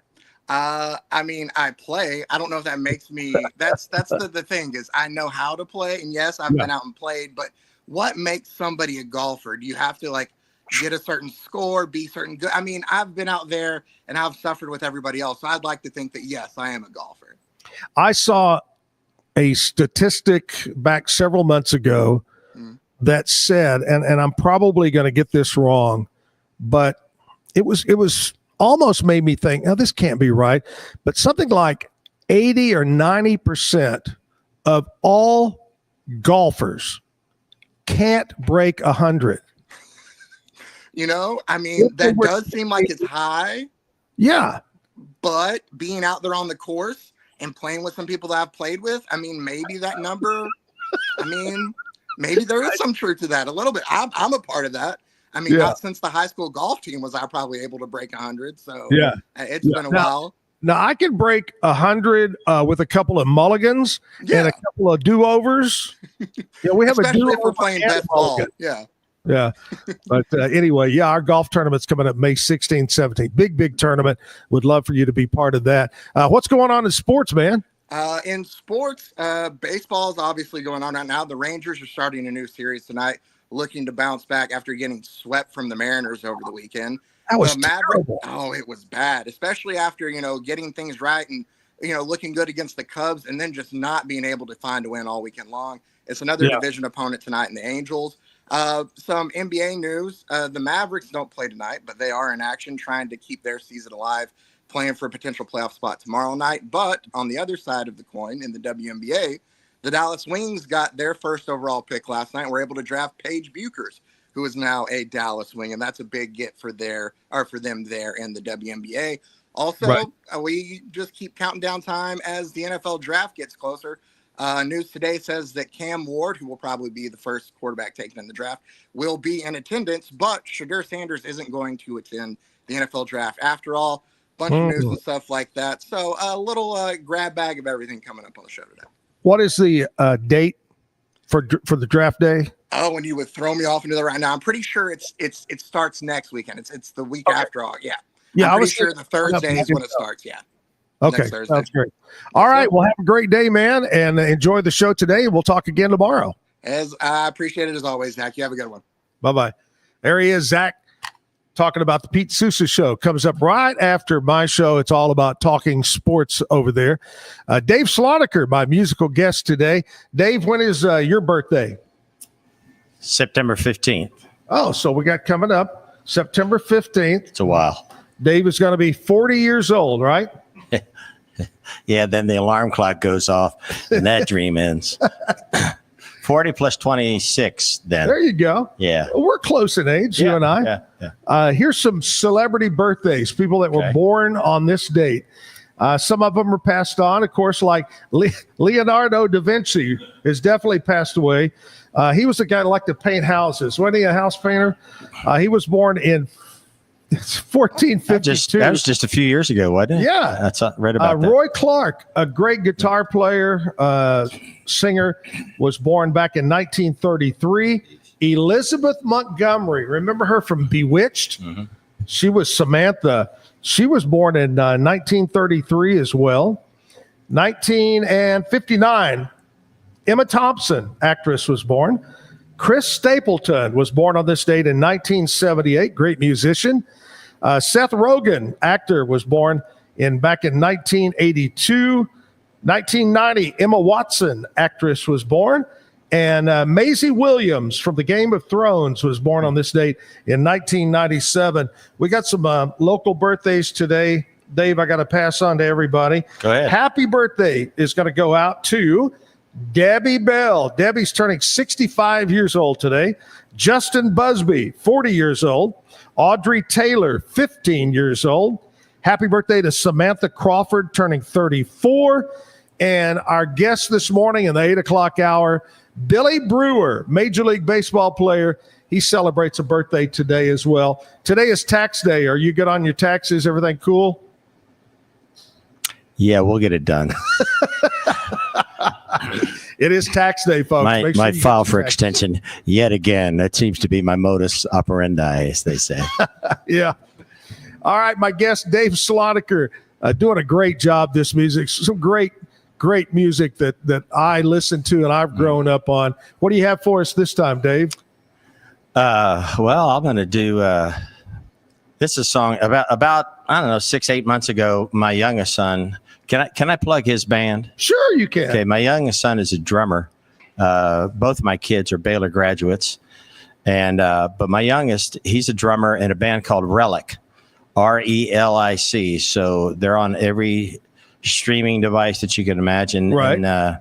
I mean, I play. I don't know if that makes me. That's the thing is I know how to play, and yes, I've been out and played. But what makes somebody a golfer? Do you have to like get a certain score, be certain good? I mean, I've been out there and I've suffered with everybody else. So I'd like to think that yes, I am a golfer. I saw a statistic back several months ago that said, and I'm probably going to get this wrong, but it was almost made me think, now this can't be right, but something like 80 or 90% of all golfers can't break 100. You know, I mean, that does seem like it's high. Yeah. But being out there on the course and playing with some people that I've played with, I mean, maybe that number, I mean, maybe there is some truth to that a little bit. I'm a part of that. I mean, not since the high school golf team was I probably able to break 100. So it's been a while. Now I can break 100 with a couple of mulligans and a couple of do-overs. Yeah, we have especially a do-over if we're playing best ball. Yeah. Yeah. But anyway, our golf tournament's coming up May 16th, 17th. Big tournament. Would love for you to be part of that. What's going on in sports, man? In sports, baseball is obviously going on right now. The Rangers are starting a new series tonight, looking to bounce back after getting swept from the Mariners over the weekend. That was terrible. Oh, it was bad, especially after, getting things right and, looking good against the Cubs and then just not being able to find a win all weekend long. It's another division opponent tonight in the Angels. Some NBA news. The Mavericks don't play tonight, but they are in action trying to keep their season alive, playing for a potential playoff spot tomorrow night. But on the other side of the coin, in the WNBA, the Dallas Wings got their first overall pick last night and were able to draft Paige Buchers, who is now a Dallas Wing, and that's a big get for them there in the WNBA. Also, we just keep counting down time as the NFL draft gets closer. News today says that Cam Ward, who will probably be the first quarterback taken in the draft, will be in attendance, but Shadur Sanders isn't going to attend the NFL draft after all. Bunch of news and stuff like that. So a little grab bag of everything coming up on the show today. What is the date for the draft day? Oh, and you would throw me off into that right now. I'm pretty sure it starts next weekend. It's the week after all. Yeah. Yeah, I'm pretty sure the Thursday is when it starts. Yeah. Okay, sounds great. All right, well, have a great day, man, and enjoy the show today. We'll talk again tomorrow. As I appreciate it as always, Zach. You have a good one. Bye-bye. There he is, Zach, talking about the Pete Sousa Show. Comes up right after my show. It's all about talking sports over there. Dave Sloniker, my musical guest today. Dave, when is your birthday? September 15th. Oh, so we got coming up September 15th. It's a while. Dave is going to be 40 years old, right? Yeah, then the alarm clock goes off and that dream ends. 40 plus 26 then. There you go. Yeah. Well, we're close in age, you and I. Here's some celebrity birthdays, people that were born on this date. Some of them are passed on, of course, like Leonardo da Vinci has definitely passed away. He was a guy that liked to paint houses. Wasn't he a house painter? He was born in 1452. That was just a few years ago, wasn't it? Yeah. That's read about that. Roy Clark, a great guitar player, singer, was born back in 1933. Elizabeth Montgomery, remember her from Bewitched? Mm-hmm. She was Samantha. She was born in 1933 as well. 1959, Emma Thompson, actress, was born. Chris Stapleton was born on this date in 1978, great musician. Seth Rogen, actor, was born back in 1982. 1990, Emma Watson, actress, was born. And Maisie Williams from the Game of Thrones was born on this date in 1997. We got some local birthdays today. Dave, I got to pass on to everybody. Go ahead. Happy birthday is going to go out to Debbie Bell. Debbie's turning 65 years old today. Justin Busby, 40 years old. Audrey Taylor, 15 years old. Happy birthday to Samantha Crawford, turning 34. And our guest this morning in the 8 o'clock hour, Billy Brewer, Major League Baseball player. He celebrates a birthday today as well. Today is tax day. Are you good on your taxes? Everything cool? Yeah, we'll get it done. It is tax day, folks. My file for extension yet again. That seems to be my modus operandi, as they say. Yeah. All right, my guest, Dave Sloniker, doing a great job. This music, some great music that I listen to and I've grown up on. What do you have for us this time, Dave? Well, I'm going to do. This is a song about I don't know 6-8 months ago. My youngest son. Can I plug his band? Sure, you can. Okay, my youngest son is a drummer. Both my kids are Baylor graduates, and but my youngest, he's a drummer in a band called Relic, RELIC. So they're on every streaming device that you can imagine, right? And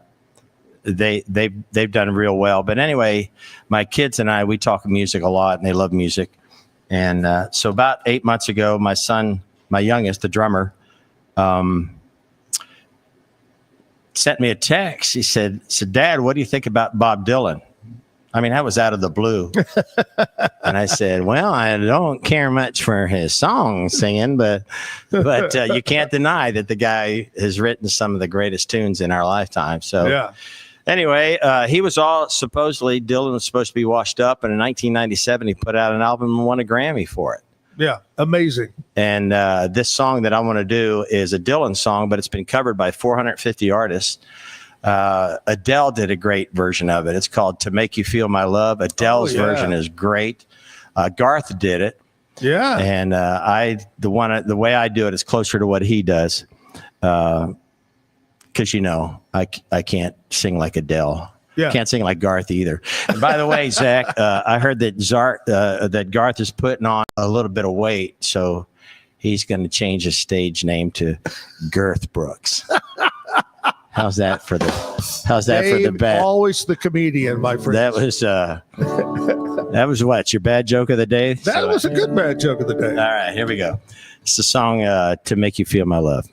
they've done real well. But anyway, my kids and I, we talk music a lot, and they love music. And so about 8 months ago, my son, my youngest, the drummer, sent me a text. He said, Dad, what do you think about Bob Dylan? I mean, that was out of the blue. And I said, well, I don't care much for his song singing, but you can't deny that the guy has written some of the greatest tunes in our lifetime. So yeah. Anyway, Dylan was supposed to be washed up. And in 1997, he put out an album and won a Grammy for it. Yeah, amazing. And this song that I want to do is a Dylan song, but it's been covered by 450 artists. Adele did a great version of it. It's called To Make You Feel My Love. Adele's version is great. Garth did it. Yeah. And the way I do it is closer to what he does. Because, I can't sing like Adele. Yeah. Can't sing like Garth either. And by the way, Zach, I heard that Garth is putting on a little bit of weight, so he's going to change his stage name to Girth Brooks. How's that for the bet? Always the comedian, my friend. That was what, your bad joke of the day? That was a good bad joke of the day. All right, here we go. It's the song To Make You Feel My Love.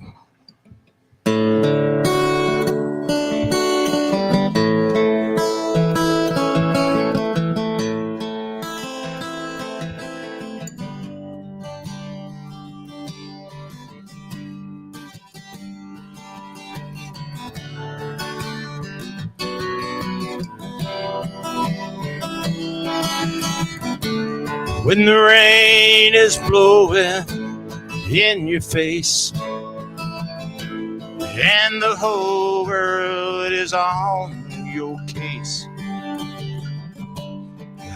When the rain is blowing in your face and the whole world is on your case,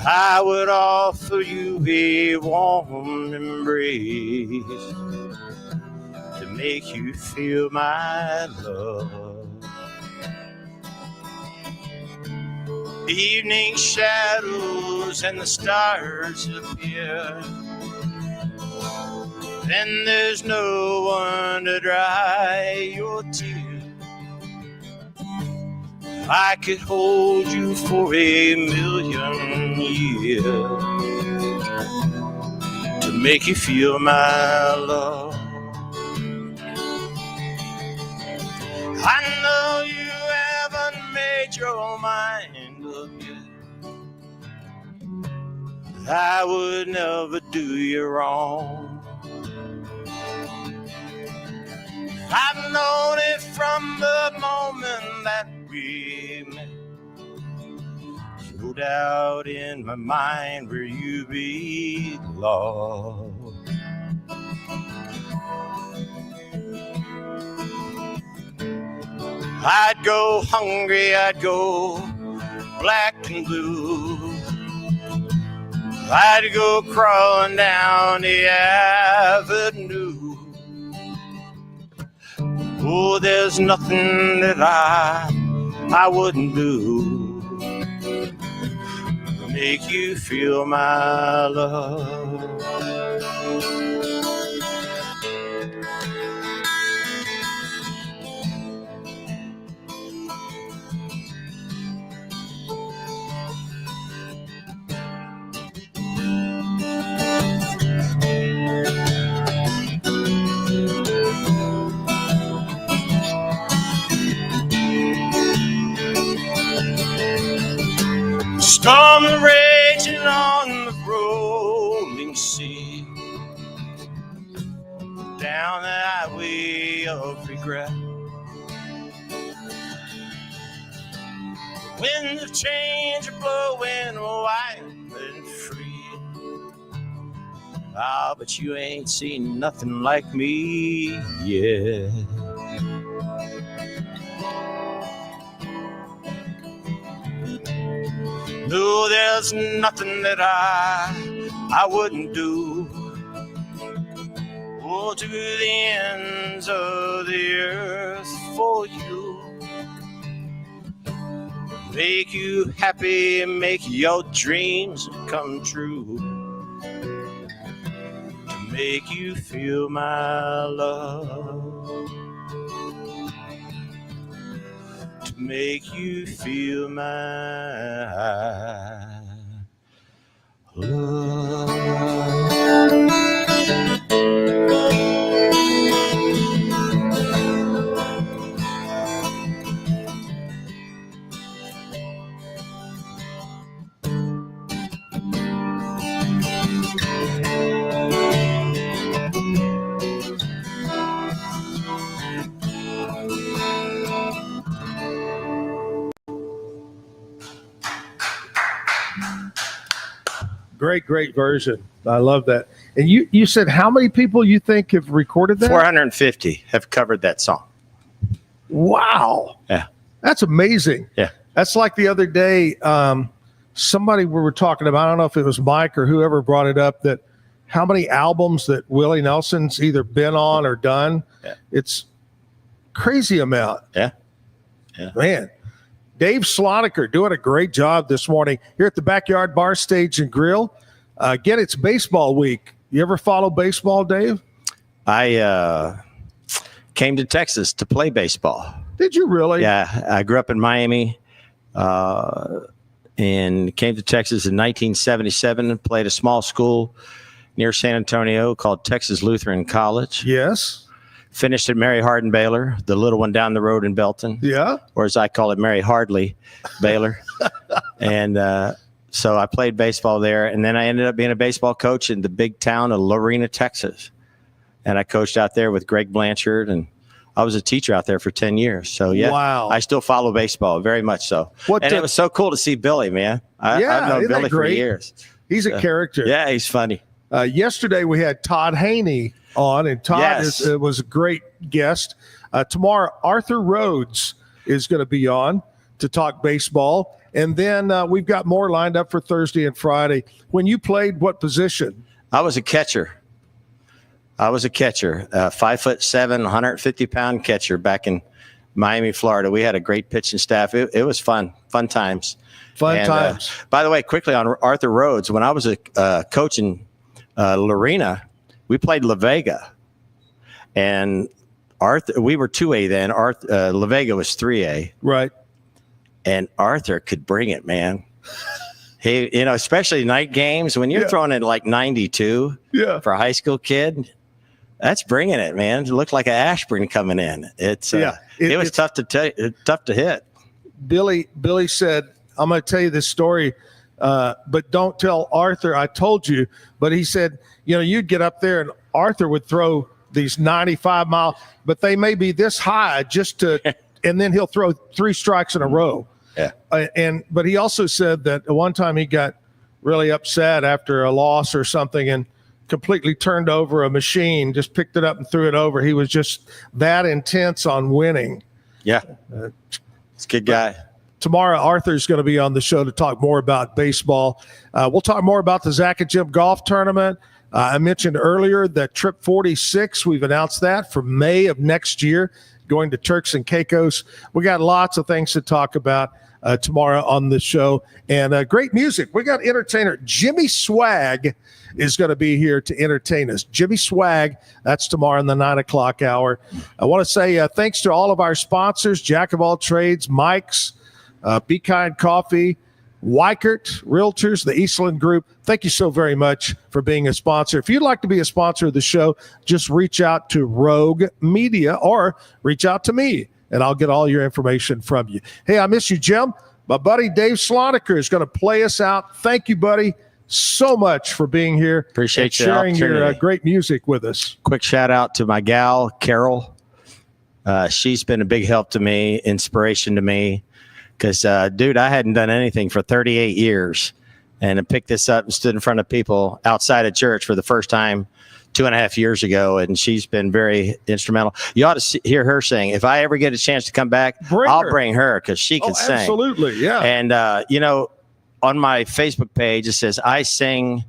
I would offer you a warm embrace to make you feel my love. Evening shadows and the stars appear, then there's no one to dry your tears. I could hold you for 1,000,000 years to make you feel my love. I know you haven't made your mind up yet. I would never do you wrong. I've known it from the moment that we met. No doubt in my mind where you belong. I'd go hungry, I'd go black and blue. I'd go crawling down the avenue. Oh, there's nothing that I wouldn't do to make you feel my love. Storm raging on the rolling sea, down the highway of regret. Winds of change are blowing wild and free. Ah, but you ain't seen nothing like me yet. No, there's nothing that I wouldn't do. Oh, to the ends of the earth for you. Make you happy, make your dreams come true. To make you feel my love. To make you feel my love. Great version. I love that. And you said how many people you think have recorded that? 450 have covered that song. Wow. Yeah. That's amazing. Yeah. That's like the other day, somebody we were talking about, I don't know if it was Mike or whoever brought it up, that how many albums that Willie Nelson's either been on or done. Yeah. It's crazy amount. Yeah. Man. Dave Sloniker doing a great job this morning here at the Backyard Bar Stage and Grill. Again, it's baseball week. You ever follow baseball, Dave? I came to Texas to play baseball. Did you really? Yeah, I grew up in Miami and came to Texas in 1977 and played a small school near San Antonio called Texas Lutheran College. Yes. Finished at Mary Hardin Baylor, the little one down the road in Belton. Yeah. Or as I call it, Mary Hardley Baylor. And so I played baseball there. And then I ended up being a baseball coach in the big town of Lorena, Texas. And I coached out there with Greg Blanchard. And I was a teacher out there for 10 years. So, yeah, wow. I still follow baseball very much so. It was so cool to see Billy, man. I've known Billy for years. He's a character. Yeah, he's funny. Yesterday we had Todd Haney on, and Todd was a great guest. Tomorrow, Arthur Rhodes is going to be on to talk baseball. And then we've got more lined up for Thursday and Friday. When you played, what position? I was a catcher. 5'7", 150-pound catcher back in Miami, Florida. We had a great pitching staff. It was fun times. Fun times. By the way, quickly on Arthur Rhodes, when I was a coach in Lorena, we played La Vega, and we were 2A then. La Vega was 3A. Right. and Arthur could bring it, man. He, especially night games when you're throwing in like 92 for a high school kid. That's bringing it, man. It looked like an Ashburn coming in. It was tough to hit. Billy said, "I'm going to tell you this story, but don't tell Arthur I told you." But he said, you'd get up there and Arthur would throw these 95-mile, but they may be this high and then he'll throw 3 strikes in a row. Yeah. But he also said that one time he got really upset after a loss or something and completely turned over a machine, just picked it up and threw it over. He was just that intense on winning. Yeah. It's a good guy. Tomorrow, Arthur's going to be on the show to talk more about baseball. We'll talk more about the Zack and Jim golf tournament. I mentioned earlier that Trip 46, we've announced that for May of next year, going to Turks and Caicos. We got lots of things to talk about tomorrow on the show. And great music. We got entertainer Jimmy Swag is going to be here to entertain us. Jimmy Swag, that's tomorrow in the 9 o'clock hour. I want to say thanks to all of our sponsors, Jack of All Trades, Mike's, Be Kind Coffee, Weikert Realtors, the Eastland Group. Thank you so very much for being a sponsor. If you'd like to be a sponsor of the show, just reach out to Rogue Media or reach out to me, and I'll get all your information from you. Hey, I miss you, Jim. My buddy Dave Sloniker is going to play us out. Thank you, buddy, so much for being here. Appreciate and sharing your great music with us. Quick shout out to my gal, Carol. She's been a big help to me, inspiration to me. Because, dude, I hadn't done anything for 38 years. And I picked this up and stood in front of people outside of church for the first time 2.5 years ago. And she's been very instrumental. You ought to hear her sing. If I ever get a chance to come back, I'll bring her because she can sing. Absolutely, yeah. And, on my Facebook page, it says, I sing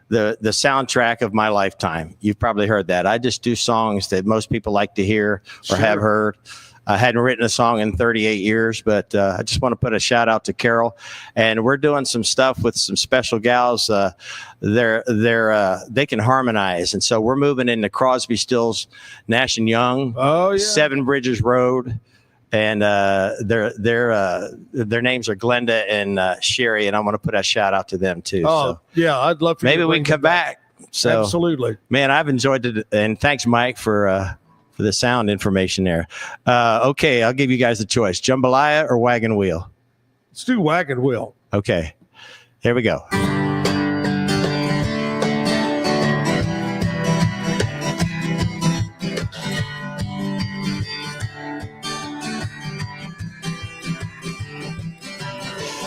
the soundtrack of my lifetime. You've probably heard that. I just do songs that most people like to hear or have heard. I hadn't written a song in 38 years, but I just want to put a shout out to Carol. And we're doing some stuff with some special gals. They can harmonize, and so we're moving into Crosby, Stills, Nash and Young. Oh yeah, 7 Bridges Road, and their names are Glenda and Sherry, and I want to put a shout out to them too. Oh so yeah, I'd love for maybe we can come back. So absolutely, man, I've enjoyed it, and thanks, Mike, for the sound information there. Okay, I'll give you guys the choice. Jambalaya or Wagon Wheel? Let's do Wagon Wheel. Okay, here we go.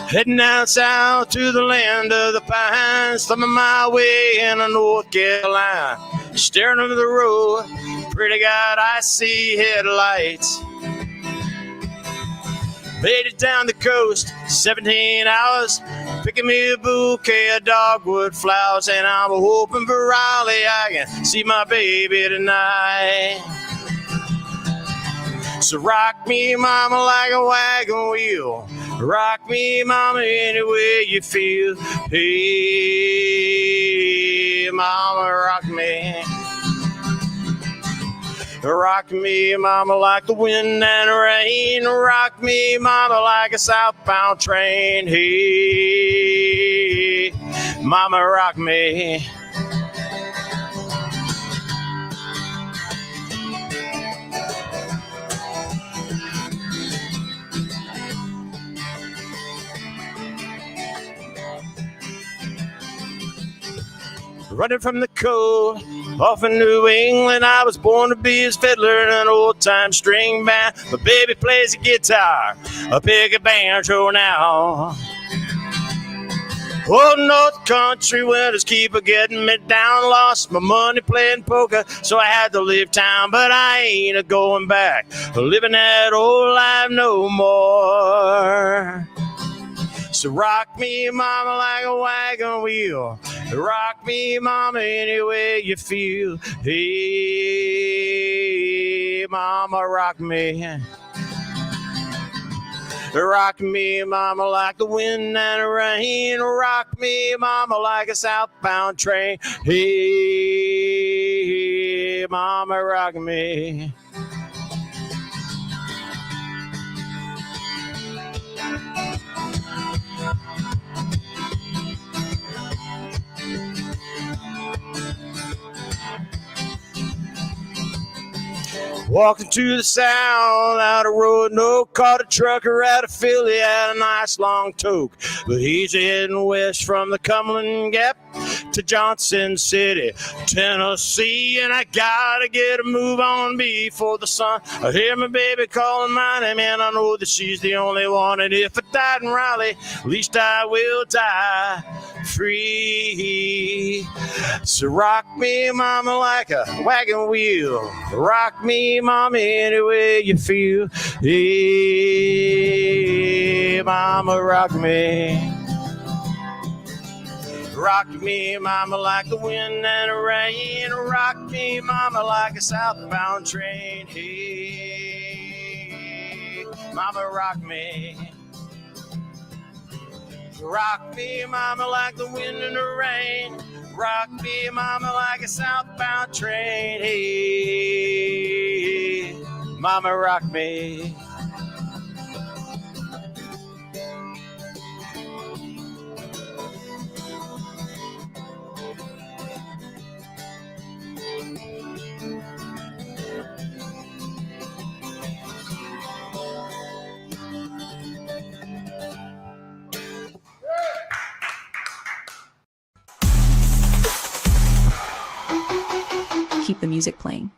Heading out south to the land of the pines, thumbing my way in North Carolina. Staring over the road, pretty God, I see headlights. Made it down the coast, 17 hours, picking me a bouquet of dogwood flowers, and I'm hoping for Raleigh I can see my baby tonight. So rock me, mama, like a wagon wheel. Rock me, mama, any way you feel. Hey, mama, rock me. Rock me, mama, like the wind and rain. Rock me, mama, like a southbound train. Hey, mama, rock me. Running from the cold, off in New England, I was born to be his fiddler in an old-time string band. My baby plays the guitar, I pick a banjo now. Oh, North Country winters keep a getting me down. Lost my money playing poker, so I had to leave town. But I ain't a-going back, living that old life no more. So rock me, mama, like a wagon wheel. Rock me, mama, any way you feel. Hey, mama, rock me. Rock me, mama, like the wind and the rain. Rock me, mama, like a southbound train. Hey, mama, rock me. Walking to the sound out of road, no, caught a trucker out of Philly, had a nice long toke. But he's heading west from the Cumberland Gap to Johnson City, Tennessee, and I gotta get a move on before the sun. I hear my baby calling my name, and I know that she's the only one. And if I died in Raleigh, at least I will die free. So rock me, mama, like a wagon wheel. Rock me, mama, any way you feel. Hey, mama, rock me. Rock me, mama, like the wind and the rain. Rock me, mama, like a southbound train. Hey, mama, rock me. Rock me, mama, like the wind and the rain. Rock me, mama, like a southbound train. Hey, mama, rock me. Keep the music playing.